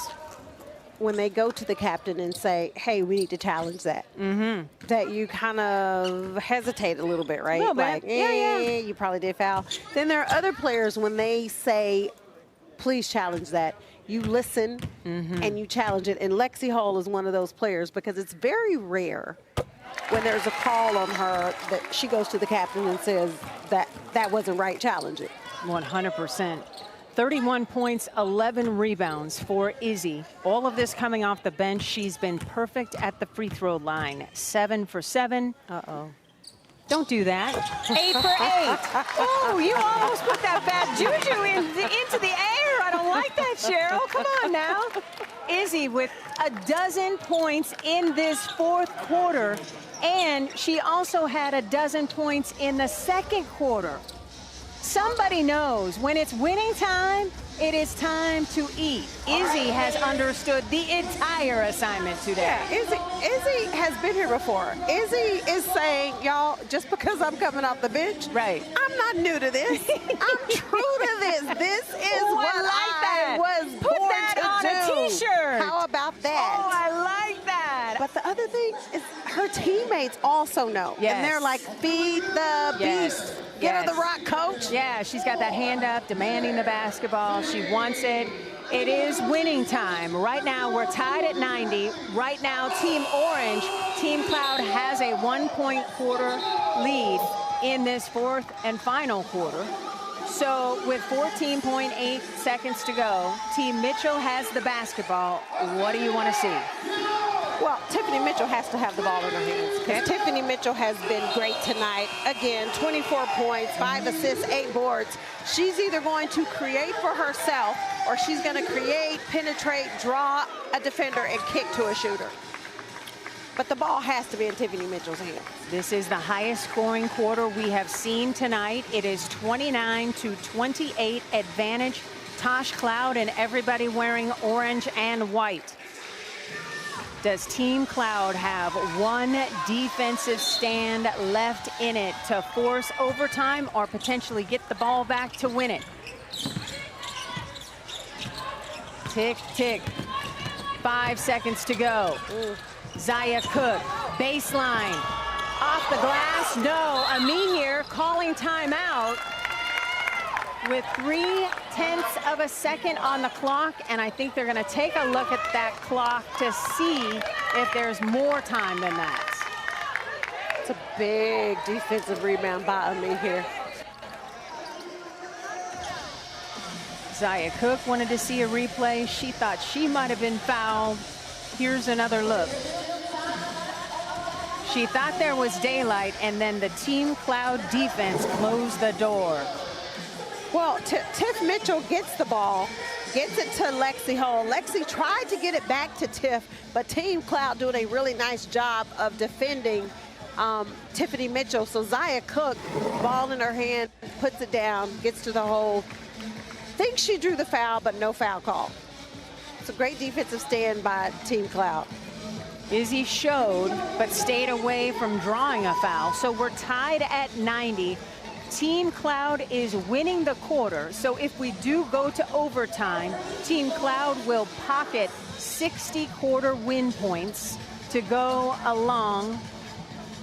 when they go to the captain and say, hey, we need to challenge that, that you kind of hesitate a little bit, right? Little bit. Like, Yeah. you probably did foul. Then there are other players, when they say, please challenge that, you listen and you challenge it. And Lexi Hall is one of those players, because it's very rare when there's a call on her that she goes to the captain and says that wasn't right, challenge it. 100%. 31 points, 11 rebounds for Izzy. All of this coming off the bench. She's been perfect at the free throw line. 7 for 7. Uh-oh. Don't do that. 8 for 8. Oh, you almost put that bad juju into the air. I don't like that, Cheryl. Come on now. Izzy with a dozen points in this fourth quarter, and she also had a dozen points in the second quarter. Somebody knows when it's winning time, it is time to eat. Izzy has understood the entire assignment today. Yeah, Izzy has been here before. Izzy is saying, y'all, just because I'm coming off the bench, right? I'm not new to this. I'm true to this. This is what I was Put born that to on do. a t-shirt. How about that? Oh, I like that. But the other thing is her teammates also know. Yes. And they're like, feed the beast. Get her the rock, coach. Yeah, she's got that hand up, demanding the basketball. She wants it. It is winning time. Right now, we're tied at 90. Right now, Team Orange, Team Cloud has a 1-point quarter lead in this fourth and final quarter. So with 14.8 seconds to go, Team Mitchell has the basketball. What do you want to see? Well, Tiffany Mitchell has to have the ball in her hands. Okay. Tiffany Mitchell has been great tonight. Again, 24 points, 5 assists, 8 boards. She's either going to create for herself, or she's going to create, penetrate, draw a defender, and kick to a shooter. But the ball has to be in Tiffany Mitchell's hands. This is the highest scoring quarter we have seen tonight. It is 29-28 advantage. Tosh Cloud and everybody wearing orange and white. Does Team Cloud have one defensive stand left in it to force overtime or potentially get the ball back to win it? Tick, tick. 5 seconds to go. Zaya Cook, baseline. Off the glass, no. Amir calling timeout with 0.3 of a second on the clock, and I think they're going to take a look at that clock to see if there's more time than that. It's a big defensive rebound by Amir here. Zaya Cook wanted to see a replay. She thought she might have been fouled. Here's another look. She thought there was daylight, and then the Team Cloud defense closed the door. Well, Tiff Mitchell gets the ball, gets it to Lexi Hall. Lexi tried to get it back to Tiff, but Team Cloud doing a really nice job of defending Tiffany Mitchell. So Zaya Cook, ball in her hand, puts it down, gets to the hole. Thinks she drew the foul, but no foul call. It's a great defensive stand by Team Cloud. Izzy showed, but stayed away from drawing a foul. So we're tied at 90. Team Cloud is winning the quarter. So if we do go to overtime, Team Cloud will pocket 60 quarter win points to go along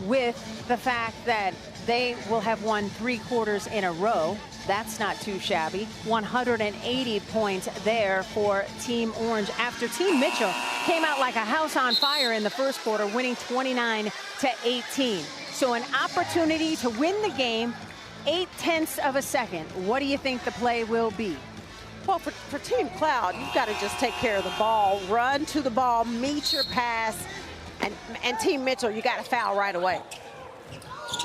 with the fact that they will have won 3 quarters in a row. That's not too shabby. 180 points there for Team Orange after Team Mitchell came out like a house on fire in the first quarter, winning 29-18. So an opportunity to win the game, 0.8 of a second. What do you think the play will be? Well, for Team Cloud, you've got to just take care of the ball, run to the ball, meet your pass, and Team Mitchell, you got to foul right away.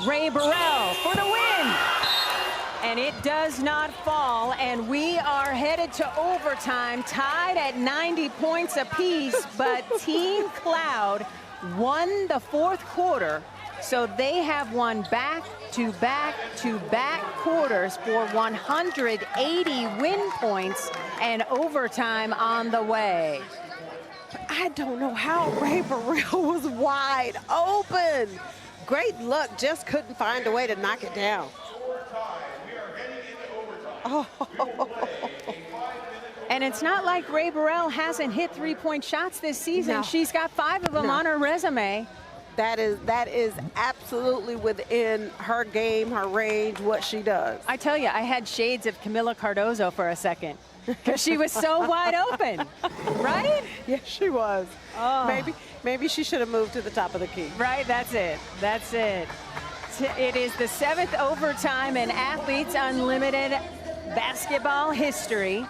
Ray Burrell for the win. And it does not fall, and we are headed to overtime, tied at 90 points apiece, but Team Cloud won the fourth quarter, so they have won back-to-back-to-back quarters for 180 win points and overtime on the way. I don't know how Ray Burrell was wide open. Great luck, just couldn't find a way to knock it down. Oh. And it's not like Ray Burrell hasn't hit three-point shots this season. No. She's got 5 of them on her resume. That is absolutely within her game, her range, what she does. I tell you, I had shades of Camila Cardozo for a second because she was so wide open, right? Yes, she was. Oh. Maybe she should have moved to the top of the key. Right, that's it. That's it. It is the 7th overtime in Athletes Unlimited basketball history.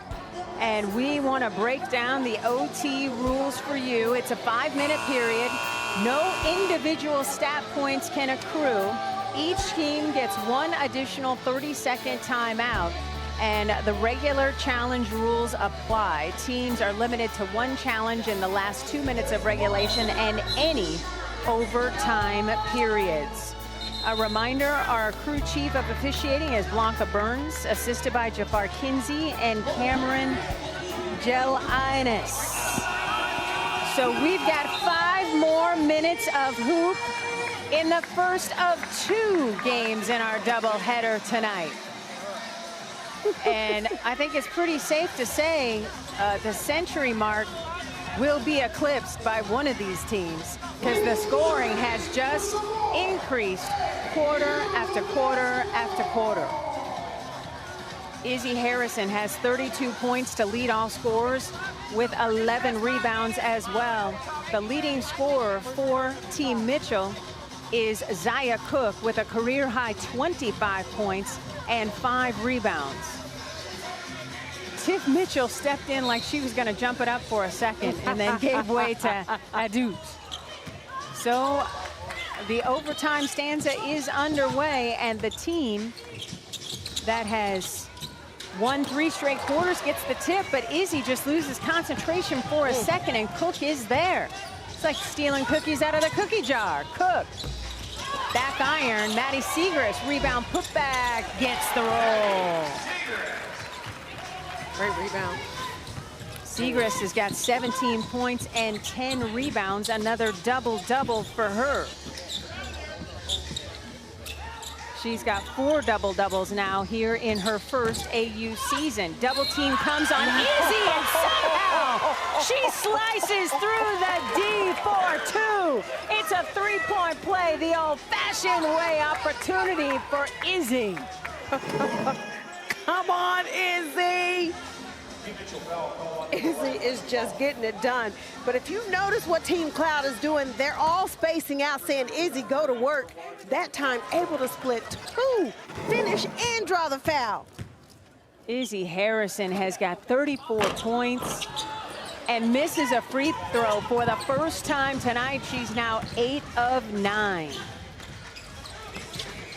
And we want to break down the OT rules for you. It's a 5-minute period. No individual stat points can accrue. Each team gets 1 additional 30-second timeout. And the regular challenge rules apply. Teams are limited to 1 challenge in the last 2 minutes of regulation and any overtime periods. A reminder, our crew chief of officiating is Blanca Burns, assisted by Jafar Kinsey and Cameron Gel-Ines. So we've got 5 more minutes of hoop in the first of 2 games in our doubleheader tonight. And I think it's pretty safe to say the century mark will be eclipsed by one of these teams because the scoring has just increased quarter after quarter after quarter. Izzy Harrison has 32 points to lead all scorers with 11 rebounds as well. The leading scorer for Team Mitchell is Zaya Cook with a career-high 25 points and 5 rebounds. Tiff Mitchell stepped in like she was going to jump it up for a second and then gave way to Adut. So the overtime stanza is underway, and the team that has won 3 straight quarters gets the tip, but Izzy just loses concentration for a second, and Cook is there. It's like stealing cookies out of the cookie jar. Cook, back iron, Maddie Siegrist, rebound, put back, gets the roll. Great rebound. Siegrist has got 17 points and 10 rebounds, another double-double for her. She's got 4 double-doubles now here in her first AU season. Double team comes on Izzy, and somehow she slices through the D for 2. It's a 3-point play, the old-fashioned way opportunity for Izzy. Come on, Izzy. Izzy is just getting it done. But if you notice what Team Cloud is doing, they're all spacing out, saying, Izzy, go to work. That time, able to split 2, finish, and draw the foul. Izzy Harrison has got 34 points and misses a free throw for the first time tonight. She's now 8 of 9.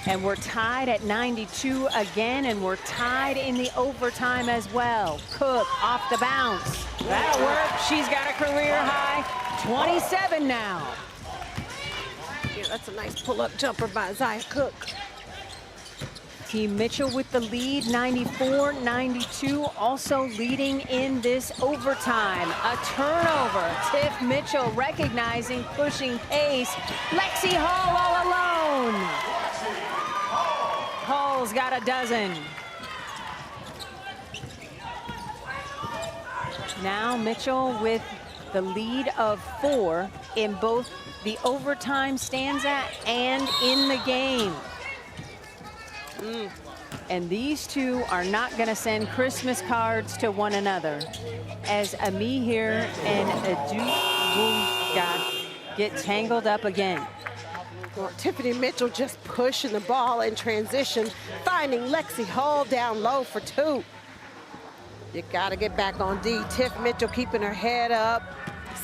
And we're tied at 92 again, and we're tied in the overtime as well. Cook off the bounce. That'll work. She's got a career high 27 now. Yeah, that's a nice pull-up jumper by Zaya Cook. Team Mitchell with the lead, 94-92, also leading in this overtime. A turnover. Tiff Mitchell recognizing, pushing pace. Lexi Hall all alone. Hall's got a dozen. Now Mitchell with the lead of 4 in both the overtime stanza and in the game. And these two are not going to send Christmas cards to one another as Amihir and Adut get tangled up again. Well, Tiffany Mitchell just pushing the ball in transition, finding Lexi Hall down low for 2. You got to get back on D. Tiff Mitchell keeping her head up,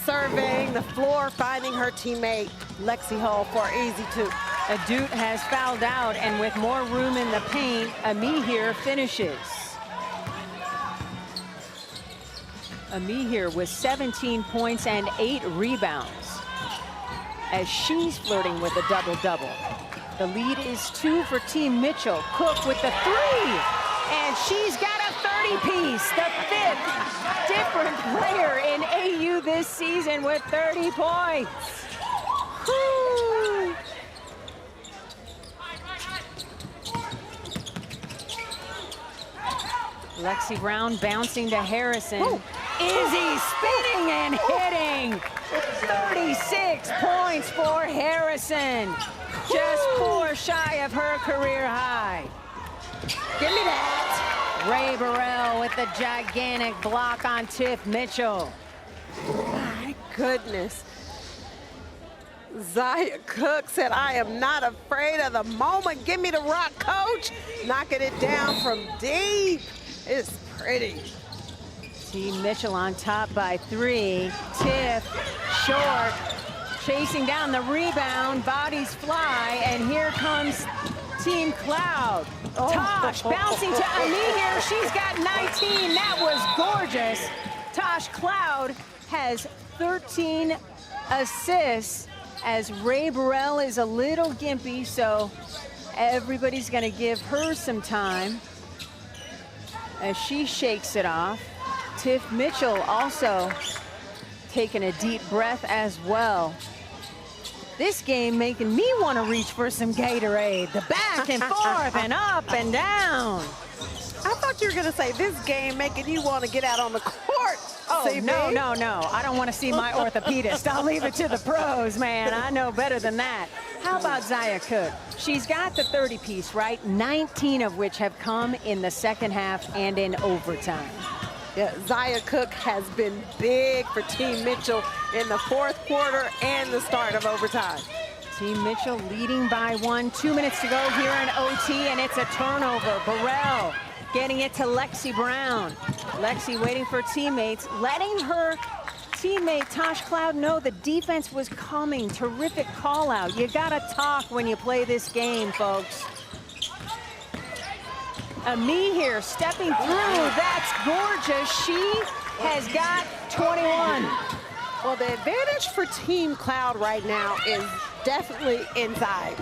surveying the floor, finding her teammate Lexi Hall for easy 2. Adut has fouled out, and with more room in the paint, Amihir finishes. Amihir with 17 points and 8 rebounds as she's flirting with a double-double. The lead is 2 for Team Mitchell. Cook with the 3, and she's got a 30-piece, the 5th different player in AU this season with 30 points. Whew. Lexi Brown bouncing to Harrison. Woo. Izzy spinning and hitting. 36 points for Harrison. Just 4 shy of her career high. Give me that. Ray Burrell with the gigantic block on Tiff Mitchell. My goodness. Zaya Cook said, I am not afraid of the moment. Give me the rock, coach. Knocking it down from deep. It's pretty. Team Mitchell on top by 3. Tiff short, chasing down the rebound. Bodies fly, and here comes Team Cloud. Tosh bouncing to Amir. She's got 19. That was gorgeous. Tosh Cloud has 13 assists as Ray Burrell is a little gimpy, so everybody's going to give her some time as she shakes it off. Tiff Mitchell also taking a deep breath as well. This game making me want to reach for some Gatorade. The back and forth and up and down. I thought you were going to say this game making you want to get out on the court. Oh, CB. no. I don't want to see my orthopedist. I'll leave it to the pros, man. I know better than that. How about Zaya Cook? She's got the 30-piece, right? 19 of which have come in the second half and in overtime. Yeah, Zaya Cook has been big for Team Mitchell in the 4th quarter and the start of overtime. Team Mitchell leading by 1. 2 minutes to go here in OT, and it's a turnover. Burrell getting it to Lexi Brown. Lexi waiting for teammates, letting her teammate Tosh Cloud know the defense was coming. Terrific call out. You gotta talk when you play this game, folks. Ami here stepping through. That's gorgeous. She has got 21. Well, the advantage for Team Cloud right now is definitely inside.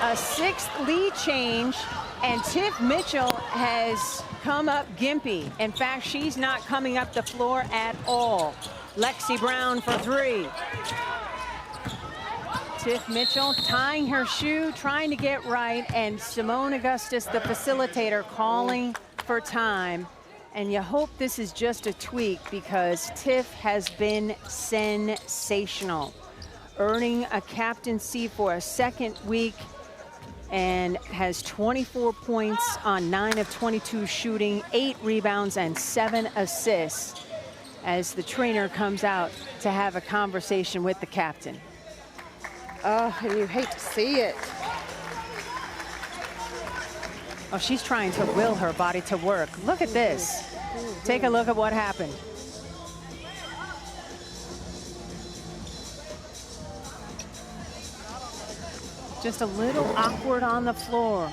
A 6th lead change, and Tiff Mitchell has come up gimpy. In fact, she's not coming up the floor at all. Lexi Brown for 3. Tiff Mitchell tying her shoe, trying to get right, and Simone Augustus, the facilitator, calling for time. And you hope this is just a tweak because Tiff has been sensational, earning a captaincy for a 2nd week and has 24 points on 9 of 22 shooting, 8 rebounds and 7 assists as the trainer comes out to have a conversation with the captain. Oh, and you hate to see it. Oh, she's trying to will her body to work. Look at this. Take a look at what happened. Just a little awkward on the floor.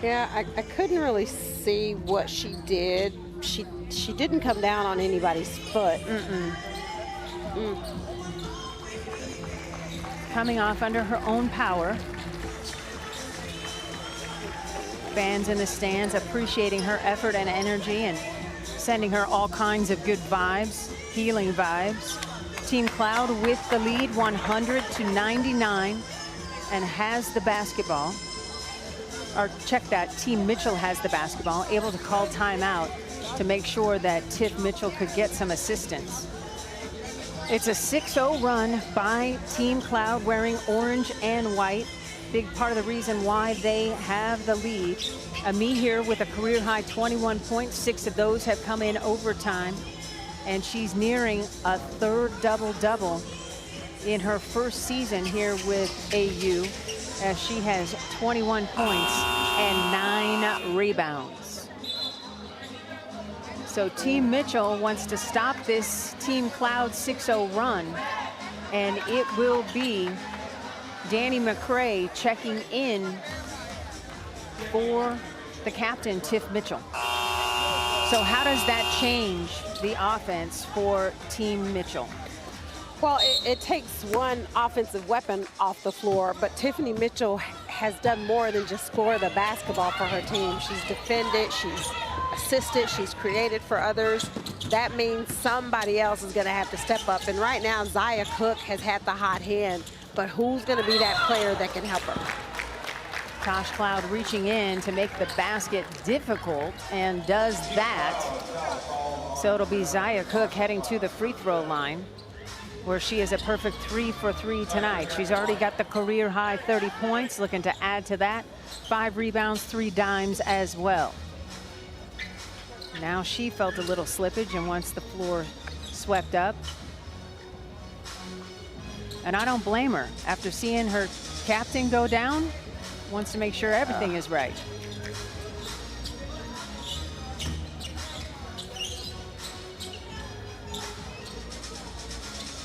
Yeah, I couldn't really see what she did. She didn't come down on anybody's foot. Coming off under her own power. Fans in the stands appreciating her effort and energy and sending her all kinds of good vibes, healing vibes. Team Cloud with the lead 100-99 and has the basketball. Or check that, Team Mitchell has the basketball, able to call timeout to make sure that Tiff Mitchell could get some assistance. It's a 6-0 run by Team Cloud wearing orange and white. Big part of the reason why they have the lead. Ami here with a career high 21 points. 6 of those have come in overtime. And she's nearing a 3rd double-double in her first season here with AU, as she has 21 points and 9 rebounds. So Team Mitchell wants to stop this Team Cloud 6-0 run, and it will be Danny McCray checking in for the captain, Tiff Mitchell. So how does that change the offense for Team Mitchell? Well, it takes one offensive weapon off the floor, but Tiffany Mitchell has done more than just score the basketball for her team. She's defended, she's assisted, she's created for others. That means somebody else is going to have to step up. And right now, Zia Cook has had the hot hand, but who's going to be that player that can help her? Tosh Cloud reaching in to make the basket difficult and does that. So it'll be Zia Cook heading to the free throw line, where she is a perfect 3 for 3 tonight. She's already got the career high 30 points, looking to add to that. 5 rebounds, 3 dimes as well. Now she felt a little slippage and wants the floor swept up. And I don't blame her. After seeing her captain go down, wants to make sure everything is right.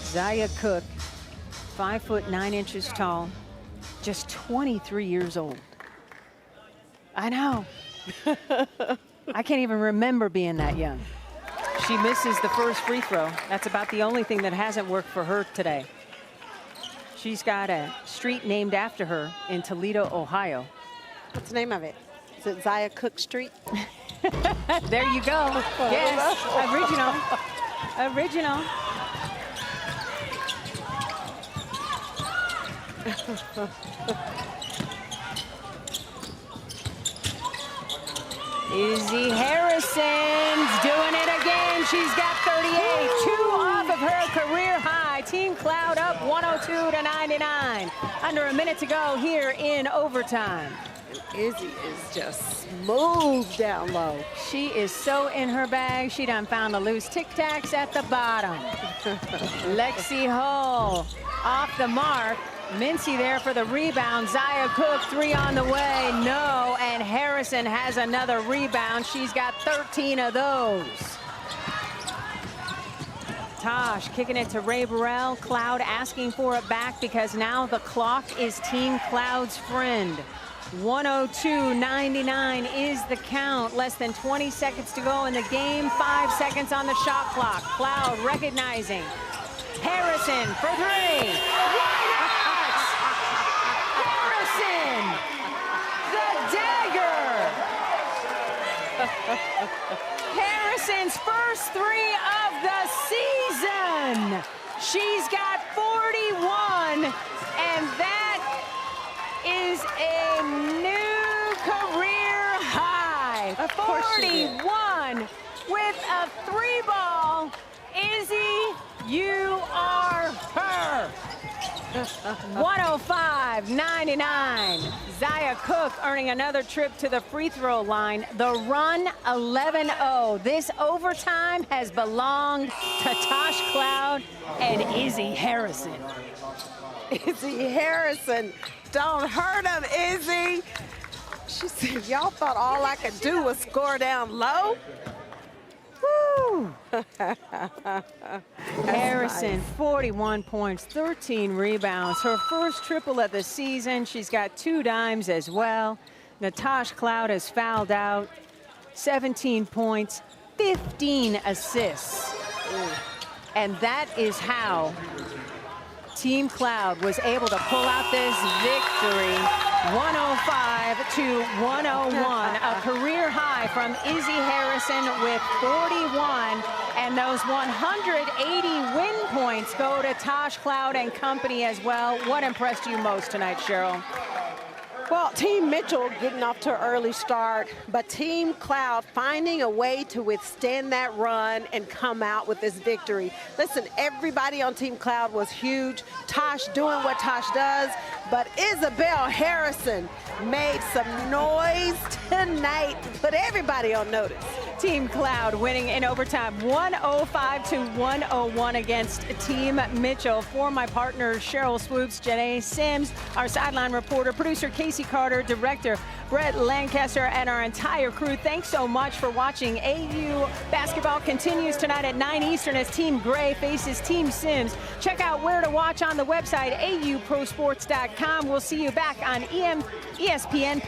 Zia Cook, 5 foot 9 inches tall, just 23 years old. I know. I can't even remember being that young. She misses the first free throw. That's about the only thing that hasn't worked for her today. She's got a street named after her in Toledo, Ohio. What's the name of it? Is it Zia Cook Street? There you go. Yes, original. Original. Izzy Harrison's doing it again. She's got 38, 2 off of her career high. Team Cloud up 102-99. Under a minute to go here in overtime. Izzy is just smooth down low. She is so in her bag. She done found the loose Tic Tacs at the bottom. Lexi Hull off the mark. Mincy there for the rebound. Zia Cook, 3 on the way. No, and Harrison has another rebound. She's got 13 of those. Tosh kicking it to Ray Burrell. Cloud asking for it back because now the clock is Team Cloud's friend. 102-99 is the count. Less than 20 seconds to go in the game. 5 seconds on the shot clock. Cloud recognizing. Harrison for 3. Why not? Harrison, the dagger. Harrison's first 3 of the season. She's got 41, and that is a new career high. 41 with a 3-ball. Izzy, you are her. 105-99. Zia Cook earning another trip to the free throw line. The run 11-0. This overtime has belonged to Tosh Cloud and Izzy Harrison. Izzy Harrison, don't hurt him, Izzy. She said, y'all thought all I could do was score down low? Woo! Harrison, nice. 41 points, 13 rebounds. Her first triple of the season. She's got 2 dimes as well. Tosh Cloud has fouled out. 17 points, 15 assists. And that is how Team Cloud was able to pull out this victory. 105-101, a career high from Izzy Harrison with 41, and those 180 win points go to Tosh Cloud and company as well. What impressed you most tonight, Cheryl? Well, Team Mitchell getting off to an early start, but Team Cloud finding a way to withstand that run and come out with this victory. Listen, everybody on Team Cloud was huge. Tosh doing what Tosh does, but Isabel Harrison made some noise tonight, put everybody on notice. Team Cloud winning in overtime 105-101 against Team Mitchell. For my partners, Cheryl Swoops, Janae Sims, our sideline reporter, producer Casey Carter, director Brett Lancaster, and our entire crew, thanks so much for watching. AU basketball continues tonight at 9 Eastern as Team Gray faces Team Sims. Check out where to watch on the website, auprosports.com. We'll see you back on ESPN+.